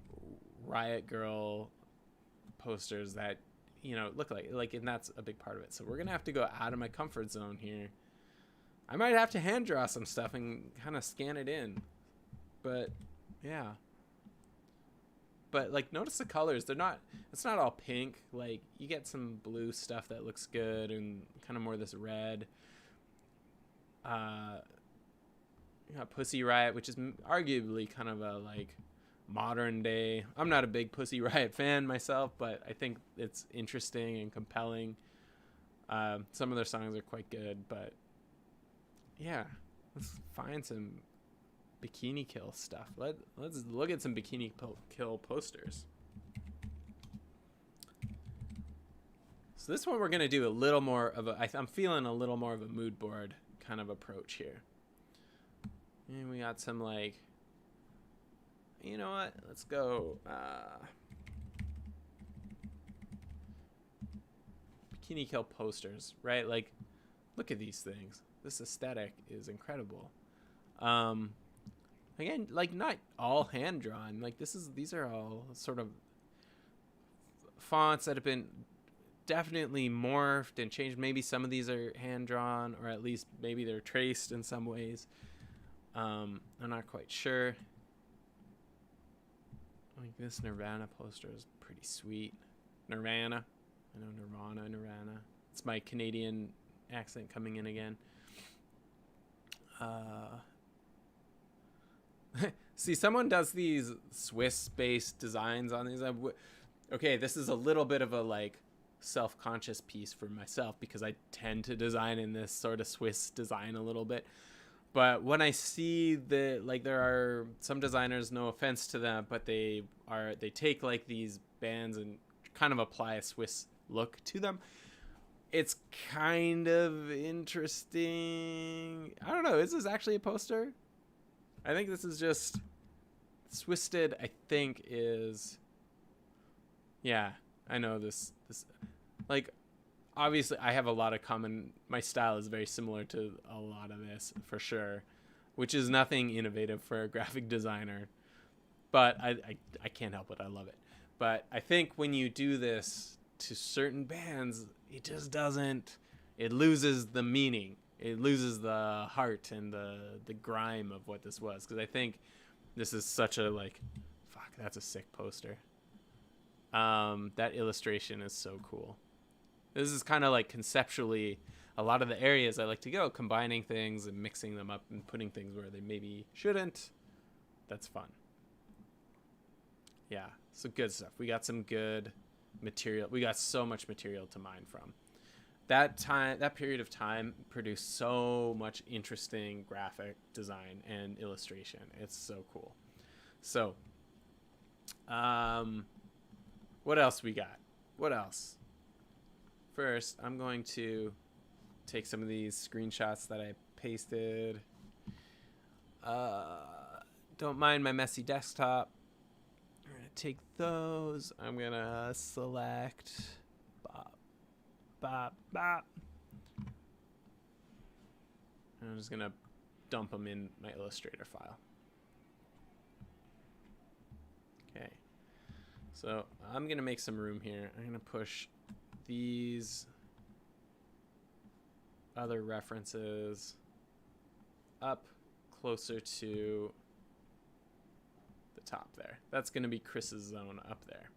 Riot Grrrl posters that, you know, look like, and that's a big part of it. So we're going to have to go out of my comfort zone here. I might have to hand draw some stuff and kind of scan it in. But yeah. But like, notice the colors. It's not all pink. Like, you get some blue stuff that looks good and kind of more this red. You got Pussy Riot, which is arguably kind of a like modern day. I'm not a big Pussy Riot fan myself, but I think it's interesting and compelling. Some of their songs are quite good, but yeah, let's find some Bikini Kill stuff. Let's look at some Bikini Kill posters. So this one we're gonna do a little more of a. I'm feeling a little more of a mood board kind of approach here. And we got some like. You know what? Let's go. Bikini Kill posters, right? Like, look at these things. This aesthetic is incredible. Again, like not all hand drawn. Like these are all sort of fonts that have been definitely morphed and changed. Maybe some of these are hand drawn, or at least maybe they're traced in some ways. I'm not quite sure. Like this Nirvana poster is pretty sweet. Nirvana. I know Nirvana. It's my Canadian accent coming in again. See, someone does these Swiss-based designs on these. Okay, this is a little bit of a like self-conscious piece for myself because I tend to design in this sort of Swiss design a little bit. But when I see the like, there are some designers, no offense to them, but they take like these bands and kind of apply a Swiss look to them. It's kind of interesting. I don't know. Is this actually a poster? I think this is just Swisted. I think is. Yeah, I know this. Like, obviously, I have a lot of common. My style is very similar to a lot of this for sure, which is nothing innovative for a graphic designer. But I can't help it. I love it. But I think when you do this to certain bands, it just doesn't. It loses the meaning. It loses the heart and the grime of what this was. Because I think this is such a like, fuck, that's a sick poster. That illustration is so cool. This is kind of like conceptually a lot of the areas I like to go, combining things and mixing them up and putting things where they maybe shouldn't. That's fun. Yeah, so good stuff. We got some good material. We got so much material to mine from. That period of time produced so much interesting graphic design and illustration. It's so cool. So, what else we got? What else? First, I'm going to take some of these screenshots that I pasted. Don't mind my messy desktop. I'm going to take those. I'm going to select bop. I'm just going to dump them in my Illustrator file. Okay. So I'm going to make some room here. I'm going to push these other references up closer to the top there. That's going to be Chris's zone up there.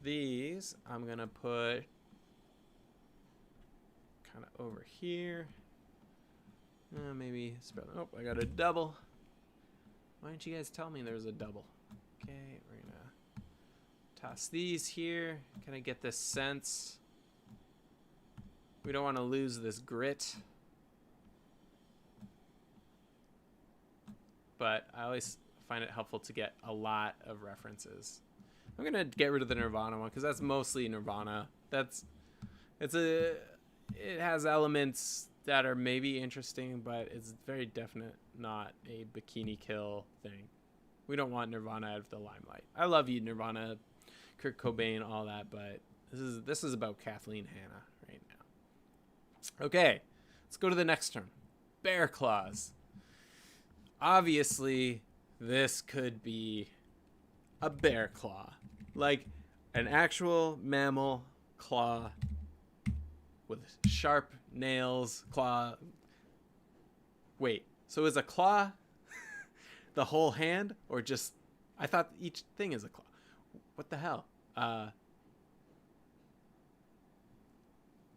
These I'm going to put kind of over here. Maybe spread. Oh, I got a double. Why didn't you guys tell me there was a double? Okay, we're going to toss these here. Kind of get this sense. We don't want to lose this grit. But I always find it helpful to get a lot of references. I'm going to get rid of the Nirvana one because that's mostly Nirvana. It has elements that are maybe interesting, but it's very definite not a Bikini Kill thing. We don't want Nirvana out of the limelight. I love you, Nirvana, Kurt Cobain, all that, but this is about Kathleen Hanna right now. Okay, let's go to the next term. Bear claws. Obviously, this could be a bear claw. Like an actual mammal claw with sharp nails, claw. Wait, so is a claw the whole hand, or just, I thought each thing is a claw. What the hell?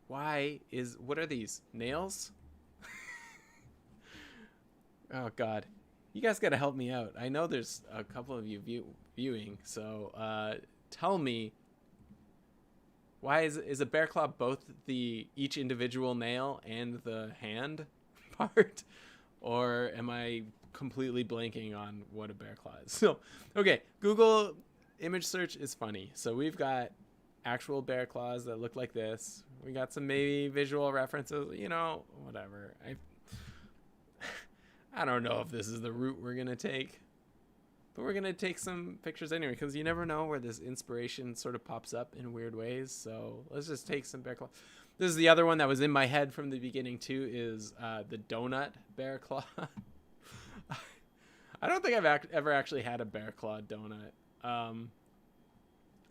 What are these? Nails? Oh God. You guys got to help me out. I know there's a couple of you viewing, so tell me Why is a bear claw both the each individual nail and the hand part? Or am I completely blanking on what a bear claw is? So, okay, Google image search is funny. So we've got actual bear claws that look like this. We got some maybe visual references, you know, whatever. I don't know if this is the route we're going to take. But we're going to take some pictures anyway, because you never know where this inspiration sort of pops up in weird ways. So let's just take some bear claw. This is the other one that was in my head from the beginning, too, is the donut bear claw. I don't think I've ever actually had a bear claw donut.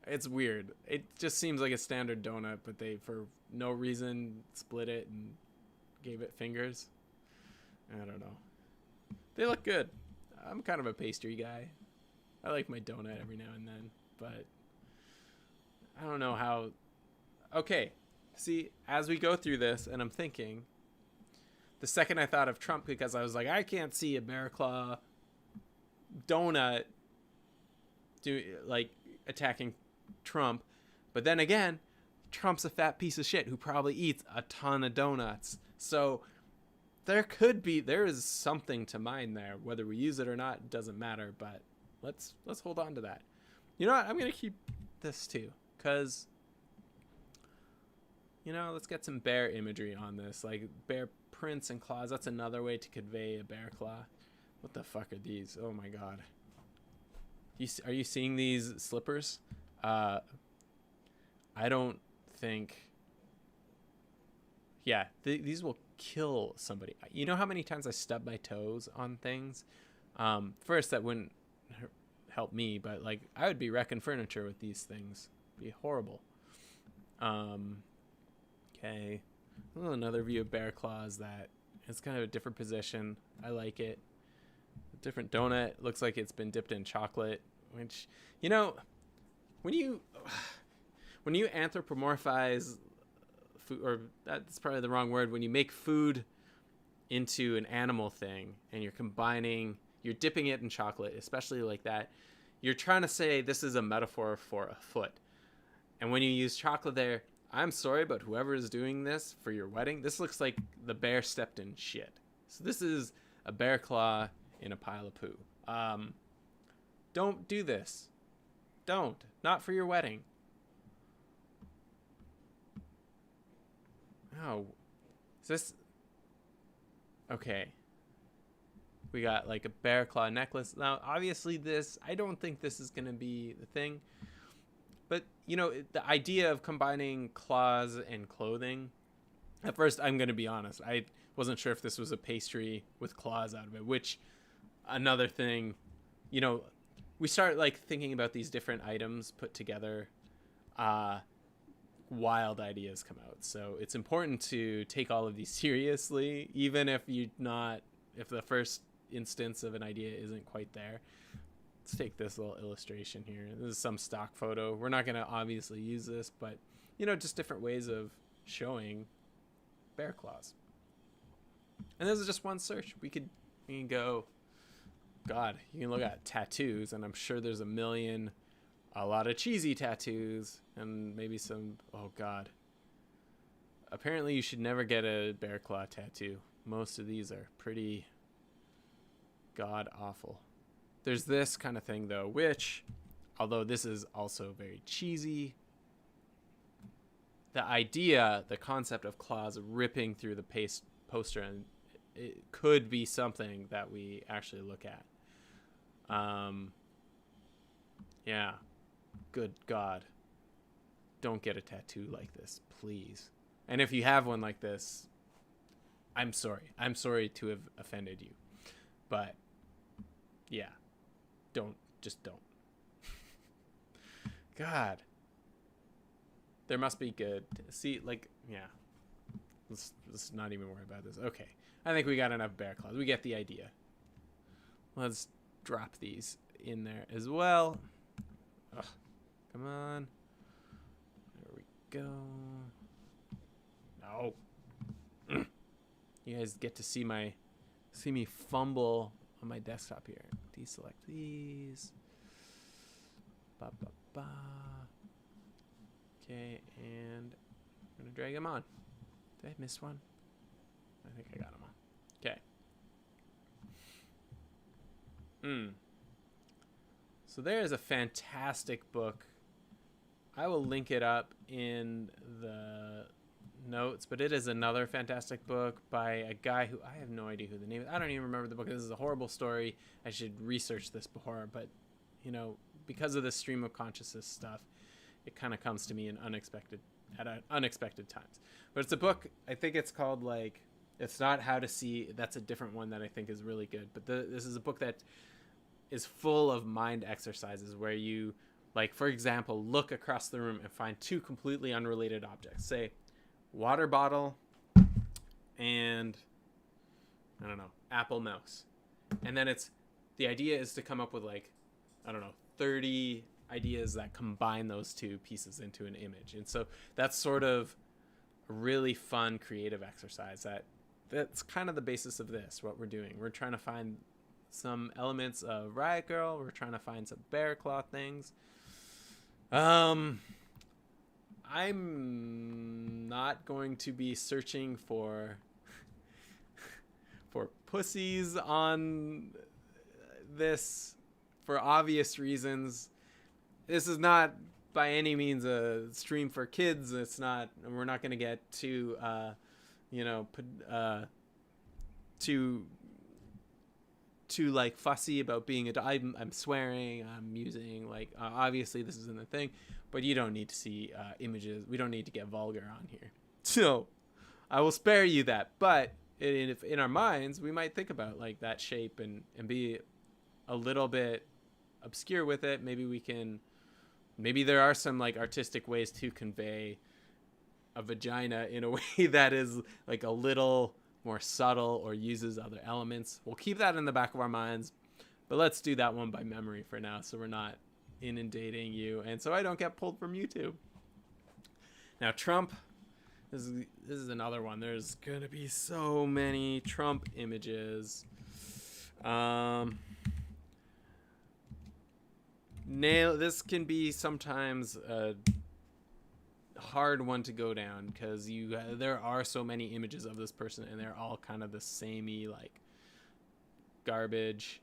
It's weird. It just seems like a standard donut, but they, for no reason, split it and gave it fingers. I don't know. They look good. I'm kind of a pastry guy. I like my donut every now and then, but I don't know how. Okay, see, as we go through this, and I'm thinking, the second I thought of Trump, because I was like, I can't see a bear claw donut attacking Trump, but then again, Trump's a fat piece of shit who probably eats a ton of donuts. So there is something to mine there. Whether we use it or not doesn't matter, but let's hold on to that. You know what? I'm going to keep this too, because, you know, let's get some bear imagery on this, like bear prints and claws. That's another way to convey a bear claw. What the fuck are these? Oh my god. Are you seeing these slippers? I don't think. Yeah, these will kill somebody. You know how many times I stub my toes on things? First, that wouldn't help me, but like I would be wrecking furniture with these things. It'd be horrible. Okay. Oh, another view of bear claws that it's kind of a different position. I like it. A different donut. Looks like it's been dipped in chocolate, which, you know, when you anthropomorphize food, or that's probably the wrong word, when you make food into an animal thing and you're dipping it in chocolate, especially like that, you're trying to say this is a metaphor for a foot. And when you use chocolate there, I'm sorry, but whoever is doing this for your wedding, this looks like the bear stepped in shit. So this is a bear claw in a pile of poo. Don't do this. Don't. Not for your wedding. Oh. Is this... Okay. We got like a bear claw necklace. Now, obviously I don't think this is going to be the thing. But, you know, the idea of combining claws and clothing, at first, I'm going to be honest, I wasn't sure if this was a pastry with claws out of it, which, another thing, you know, we start like thinking about these different items put together, wild ideas come out. So it's important to take all of these seriously, even if if the first instance of an idea isn't quite there. Let's take this little illustration here. This is some stock photo. We're not going to obviously use this, but, you know, just different ways of showing bear claws. And this is just one search. We can go, God, you can look at tattoos, and I'm sure there's a lot of cheesy tattoos, and maybe some, oh God. Apparently you should never get a bear claw tattoo. Most of these are pretty god awful. There's this kind of thing, though, which, although this is also very cheesy, the concept of claws ripping through the poster, and it could be something that we actually look at. Yeah. Good God. Don't get a tattoo like this, please. And if you have one like this, I'm sorry. I'm sorry to have offended you. But, yeah. Just don't. God. There must be good. See, like, yeah. Let's not even worry about this. Okay. I think we got enough bear claws. We get the idea. Let's drop these in there as well. Ugh. Come on. There we go. No. You guys get to see me fumble on my desktop here. Deselect these. Okay, and I'm gonna drag him on. Did I miss one? I think I got him on. Okay. So there is a fantastic book. I will link it up in the notes, but it is another fantastic book by a guy who I have no idea who the name is. I don't even remember the book. This is a horrible story. I should research this before, but you know, because of the stream of consciousness stuff, it kind of comes to me in unexpected times. But it's a book. I think it's called like, it's not How to See. That's a different one that I think is really good. But this is a book that is full of mind exercises where you, like, for example, look across the room and find two completely unrelated objects. Say, water bottle and, I don't know, Apple mouse. And then the idea is to come up with, like, I don't know, 30 ideas that combine those two pieces into an image. And so that's sort of a really fun creative exercise that's kind of the basis of this, what we're doing. We're trying to find some elements of Riot Grrrl. We're trying to find some bear claw things. I'm not going to be searching for pussies on this for obvious reasons. This is not by any means a stream for kids. It's not. We're not going to get too, too like fussy about being I'm swearing, I'm using, like, obviously this isn't a thing, but you don't need to see images. We don't need to get vulgar on here, so I will spare you that. But if in our minds we might think about like that shape and be a little bit obscure with it. Maybe there are some like artistic ways to convey a vagina in a way that is like a little more subtle or uses other elements. We'll keep that in the back of our minds, but let's do that one by memory for now, so we're not inundating you and so I don't get pulled from YouTube. Now, Trump, this is another one. There's gonna be so many Trump images. This can be sometimes a hard one to go down because there are so many images of this person and they're all kind of the samey, like, garbage.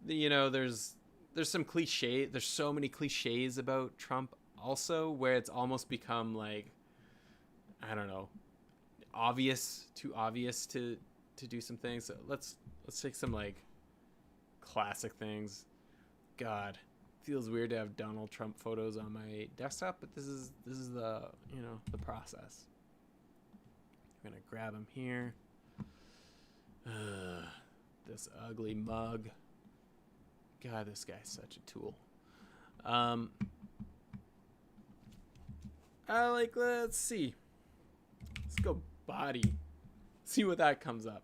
You know, there's some cliche. There's so many cliches about Trump also, where it's almost become like, I don't know, too obvious to do some things. So let's take some like classic things. God, feels weird to have Donald Trump photos on my desktop, but this is the, you know, the process. I'm gonna grab him here. This ugly mug. God, this guy's such a tool. Let's see. Let's go body. See what that comes up.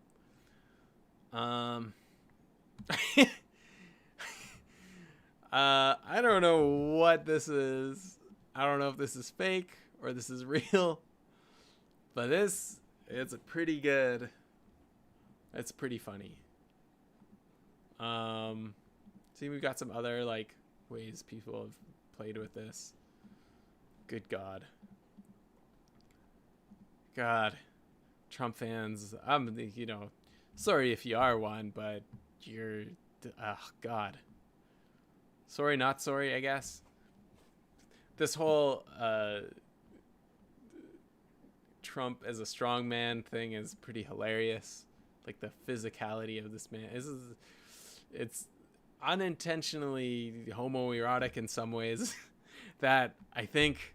I don't know what this is. I don't know if this is fake or this is real, but it's a pretty good. It's pretty funny. See, we've got some other like ways people have played with this. Good God. Trump fans. Sorry if you are one, but you're, God. Sorry, not sorry, I guess. This whole Trump as a strongman thing is pretty hilarious. Like the physicality of this man. It's unintentionally homoerotic in some ways that I think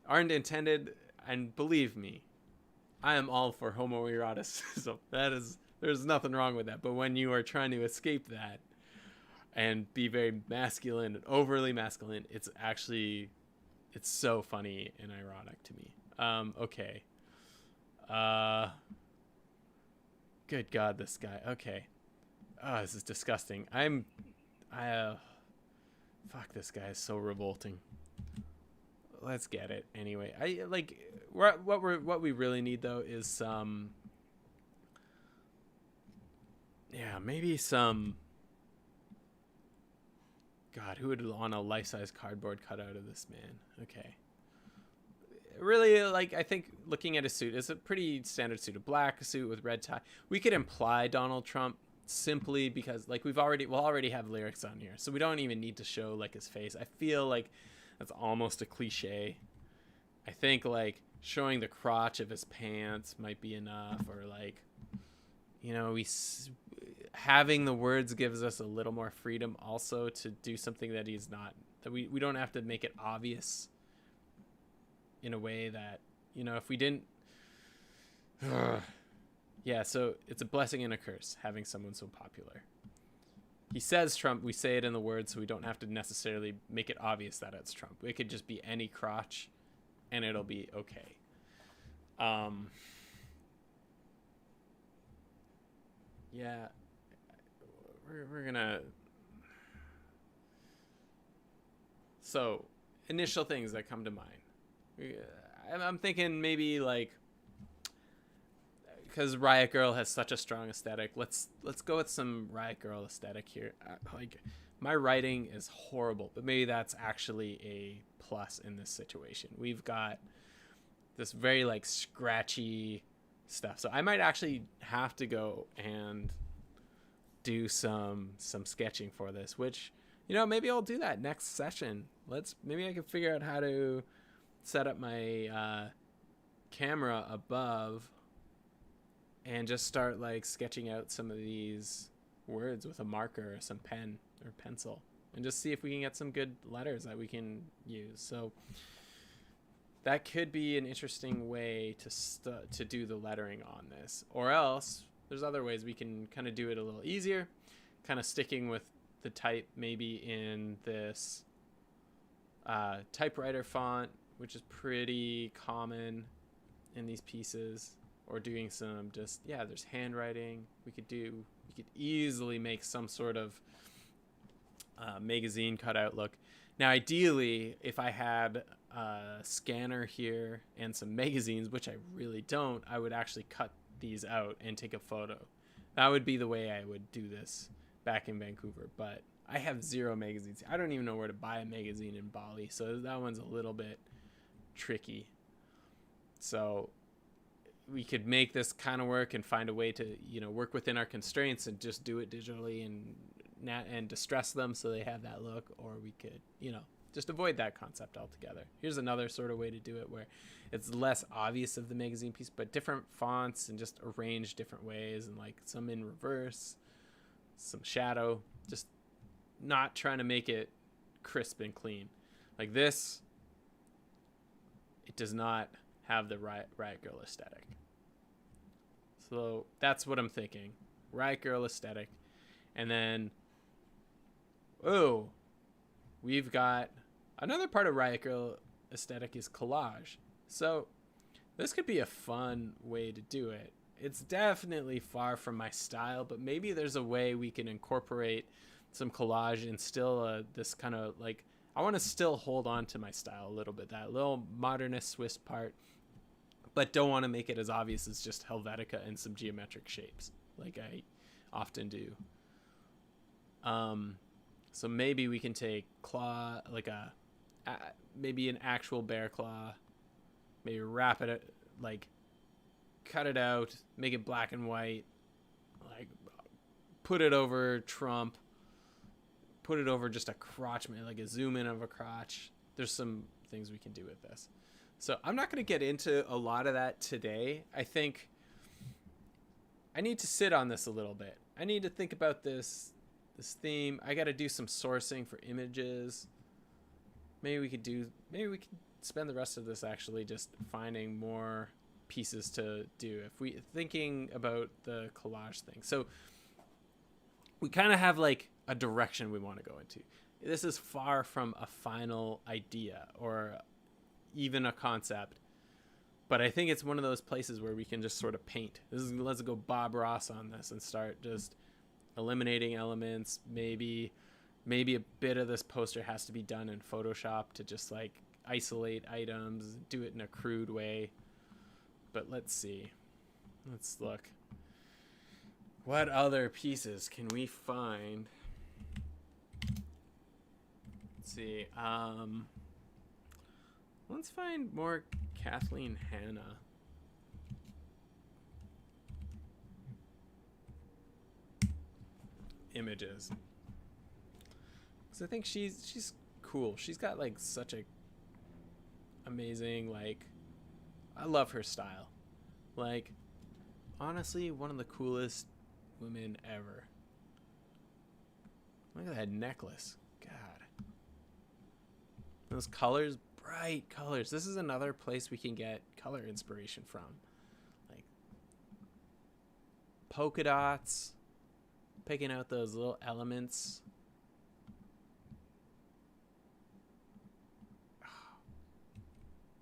aren't intended. And believe me, I am all for homoeroticism. There's nothing wrong with that. But when you are trying to escape that and be very masculine and overly masculine, it's so funny and ironic to me. Okay. Good God, this guy. Okay. Oh, this is disgusting. Fuck, this guy is so revolting. Let's get it anyway. What we really need though is some, maybe some. God, who would want a life-size cardboard cutout of this man? Okay, really, like, I think looking at his suit, is a pretty standard suit, a black suit with red tie. We could imply Donald Trump simply because, like, we'll already have lyrics on here, so we don't even need to show, like, his face. I feel like that's almost a cliche. I think, like, showing the crotch of his pants might be enough, or, like, you know, having the words gives us a little more freedom also to do something that he's not, that we don't have to make it obvious in a way that, you know, if we didn't, yeah, so it's a blessing and a curse having someone so popular. He says Trump, we say it in the words, so we don't have to necessarily make it obvious that it's Trump. It could just be any crotch and it'll be okay. Yeah, we're gonna, so initial things that come to mind. I'm thinking maybe, like, because Riot Grrrl has such a strong aesthetic, let's go with some Riot Grrrl aesthetic here. Like, my writing is horrible, but maybe that's actually a plus in this situation. We've got this very, like, scratchy stuff, so I might actually have to go and do some sketching for this, which, you know, maybe I'll do that next session. Maybe I can figure out how to set up my camera above and just start, like, sketching out some of these words with a marker or some pen or pencil, and just see if we can get some good letters that we can use. So that could be an interesting way to do the lettering on this. Or else there's other ways we can kind of do it a little easier, kind of sticking with the type maybe in this typewriter font, which is pretty common in these pieces, or doing some just, yeah, there's handwriting. We could easily make some sort of magazine cutout look. Now, ideally, if I had a scanner here and some magazines, which I really don't, I would actually cut these out and take a photo. That would be the way I would do this back in Vancouver, but I have 0 magazines. I don't even know where to buy a magazine in Bali, so that one's a little bit tricky. So we could make this kind of work and find a way to, you know, work within our constraints and just do it digitally and distress them so they have that look, or we could, you know, just avoid that concept altogether. Here's another sort of way to do it where it's less obvious of the magazine piece, but different fonts and just arranged different ways, and, like, some in reverse, some shadow, just not trying to make it crisp and clean. Like this, it does not have the Riot Grrrl aesthetic. So that's what I'm thinking. Riot Grrrl aesthetic. And then, oh, we've got another part of Riot Grrrl aesthetic is collage. So this could be a fun way to do it. It's definitely far from my style, but maybe there's a way we can incorporate some collage and still this kind of, like, I want to still hold on to my style a little bit, that little modernist Swiss part, but don't want to make it as obvious as just Helvetica and some geometric shapes like I often do. So maybe we can take claw, like maybe an actual bear claw, maybe wrap it, like, cut it out, make it black and white, like, put it over Trump, put it over just a crotch, like a zoom in of a crotch. There's some things we can do with this. So I'm not going to get into a lot of that today. I think I need to sit on this a little bit. I need to think about this theme. I got to do some sourcing for images. Maybe we could spend the rest of this actually just finding more pieces to do if we thinking about the collage thing. So we kind of have, like, a direction we want to go into. This is far from a final idea or even a concept, but I think it's one of those places where we can just sort of paint. Let's go Bob Ross on this and start just eliminating elements. Maybe a bit of this poster has to be done in Photoshop to just, like, isolate items, do it in a crude way. But let's see. Let's look. What other pieces can we find? Let's see. Let's find more Kathleen Hanna. Images. Because I think she's cool. She's got like such a amazing, like, I love her style. Like, honestly, one of the coolest women ever. Look at that necklace. God. Those colors, bright colors. This is another place we can get color inspiration from. Like, polka dots. Picking out those little elements.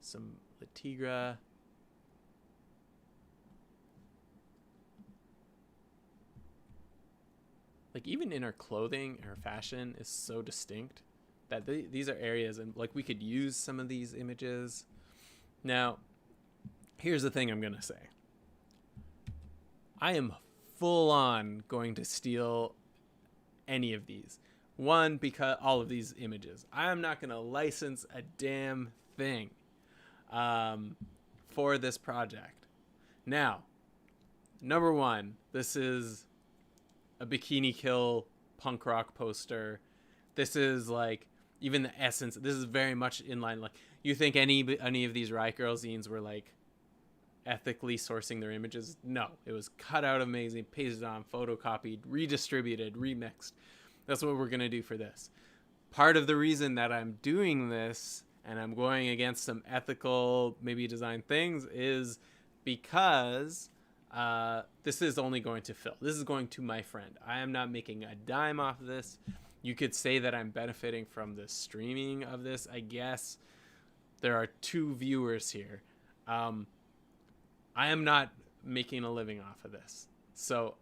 Some La Tigra. Like, even in her clothing, her fashion is so distinct that these are areas, and like, we could use some of these images. Now, here's the thing I'm gonna say. I am full on going to steal any of these. One, because all of these images. I am not gonna license a damn thing for this project. Now, number one, this is a Bikini Kill punk rock poster. This is like, even the essence, this is very much in line. Like, you think any of these Riot Grrrl zines were like ethically sourcing their images? No, it was cut out amazing, pasted on, photocopied, redistributed, remixed. That's what we're gonna do for this. Part of the reason that I'm doing this and I'm going against some ethical, maybe design things, is because this is only going to Phil. This is going to my friend. I am not making a dime off of this. You could say that I'm benefiting from the streaming of this, I guess. There are 2 viewers here. I am not making a living off of this. So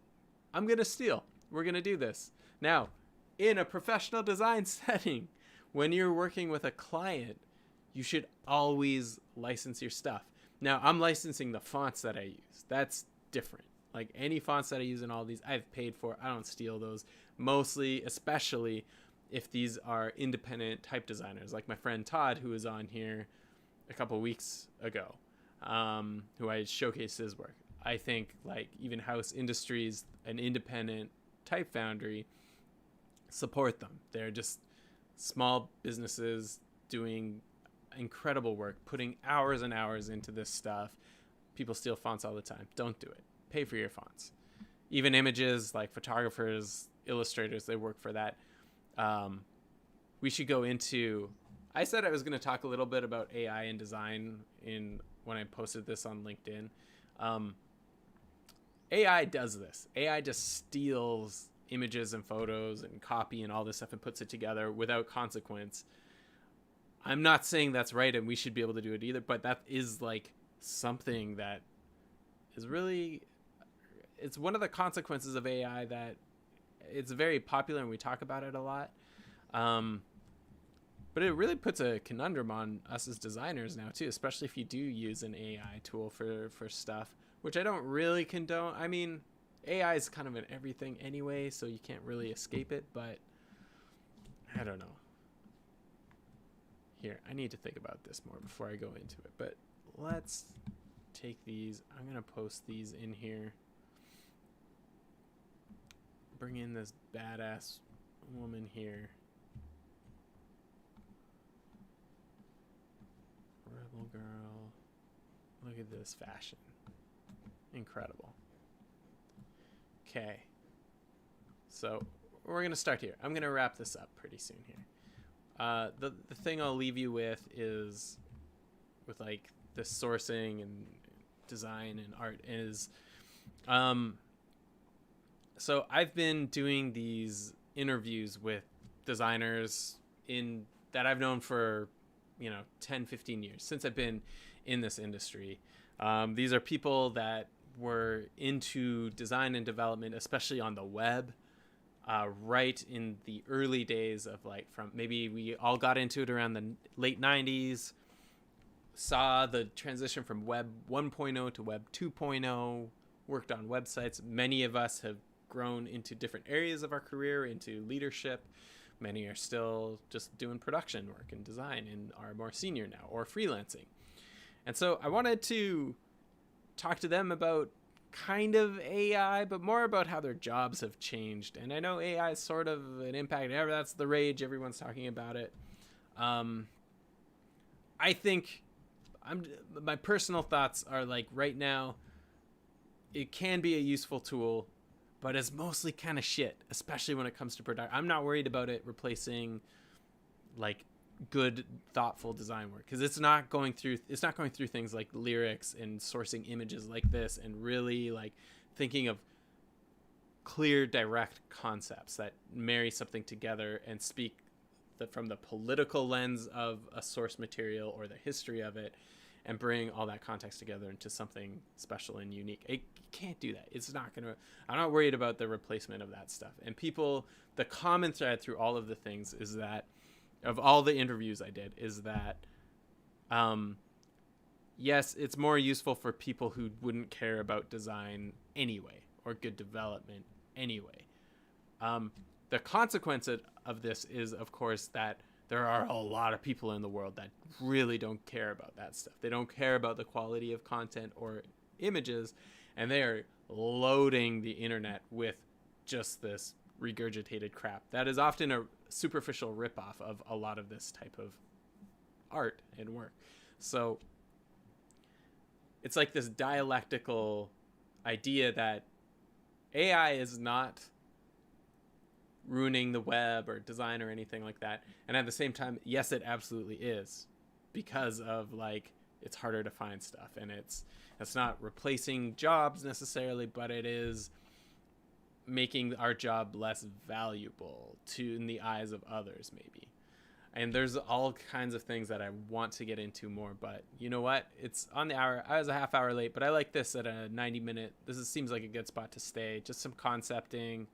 I'm going to steal. We're going to do this. Now, in a professional design setting, when you're working with a client, you should always license your stuff. Now, I'm licensing the fonts that I use. That's different. Like, any fonts that I use in all these, I've paid for. I don't steal those. Mostly, especially if these are independent type designers, like my friend Todd, who was on here a couple weeks ago, who I showcased his work. I think, like, even House Industries, an independent type foundry, support them. They're just small businesses doing incredible work, putting hours and hours into this stuff. People steal fonts all the time. Don't do it. Pay for your fonts. Even images, like photographers, illustrators, they work for that. We should go into, I said I was going to talk a little bit about AI and design when I posted this on LinkedIn. AI does this. AI just steals images and photos and copy and all this stuff and puts it together without consequence. I'm not saying that's right and we should be able to do it either, but that is like something that is really, it's one of the consequences of AI that it's very popular and we talk about it a lot. But it really puts a conundrum on us as designers now too, especially if you do use an AI tool for stuff, which I don't really condone. I mean, AI is kind of in everything anyway, so you can't really escape it, but I don't know. Here, I need to think about this more before I go into it, but let's take these. I'm going to post these in here. Bring in this badass woman here. Rebel girl. Look at this fashion. Incredible. Okay. So we're going to start here. I'm going to wrap this up pretty soon here. The thing I'll leave you with is, with like the sourcing and design and art is, so I've been doing these interviews with designers that I've known for, 10, 15 years since I've been in this industry. These are people that were into design and development, especially on the web. Right in the early days of from maybe we all got into it around the late 90s, saw the transition from web 1.0 to web 2.0, worked on websites. Many of us have grown into different areas of our career, into leadership. Many are still just doing production work and design and are more senior now or freelancing. And so I wanted to talk to them about kind of AI, but more about how their jobs have changed. And I know AI is sort of an impact. That's the rage. Everyone's talking about it. I think my personal thoughts are like right now, it can be a useful tool, but it's mostly kind of shit, especially when it comes to production. I'm not worried about it replacing like good, thoughtful design work, because it's not going through things like lyrics and sourcing images like this and really like thinking of clear, direct concepts that marry something together and speak from the political lens of a source material or the history of it, and bring all that context together into something special and unique. It can't do that. It's not gonna. I'm not worried about the replacement of that stuff. And the common thread through all of the things is that, of all the interviews I did, is that yes, it's more useful for people who wouldn't care about design anyway or good development anyway. The consequence of this is, of course, that there are a lot of people in the world that really don't care about that stuff. They don't care about the quality of content or images, and they are loading the internet with just this regurgitated crap that is often a superficial ripoff of a lot of this type of art and work. So it's like this dialectical idea that AI is not ruining the web or design or anything like that, and at the same time, yes, it absolutely is, because of like it's harder to find stuff, and it's not replacing jobs necessarily, but it is making our job less valuable in the eyes of others maybe. And there's all kinds of things that I want to get into more, but you know what, it's on the hour. I was a half hour late, but I like this at a 90-minute. Seems like a good spot to stay. Just some concepting.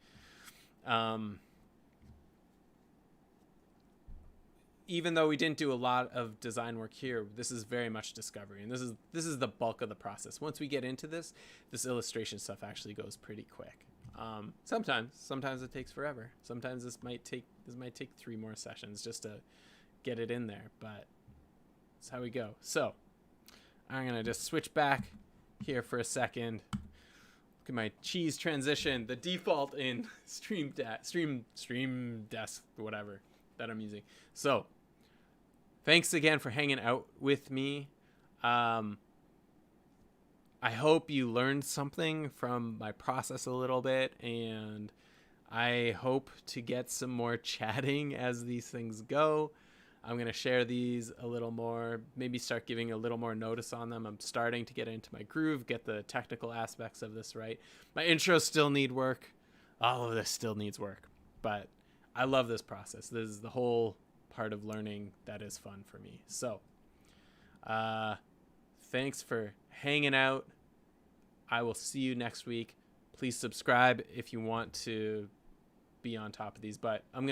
Even though we didn't do a lot of design work here, this is very much discovery, and this is the bulk of the process. Once we get into this illustration stuff actually goes pretty quick. Sometimes it takes forever. Sometimes this might take 3 more sessions just to get it in there, but that's how we go. So I'm gonna just switch back here for a second. Look at my cheese transition, the default in Stream Desk, whatever that I'm using. So thanks again for hanging out with me. I hope you learned something from my process a little bit, and I hope to get some more chatting as these things go. I'm going to share these a little more, maybe start giving a little more notice on them. I'm starting to get into my groove, get the technical aspects of this right. My intros still need work. All of this still needs work, but I love this process. This is the whole part of learning that is fun for me. So thanks for hanging out. I will see you next week. Please subscribe if you want to be on top of these, but I'm going to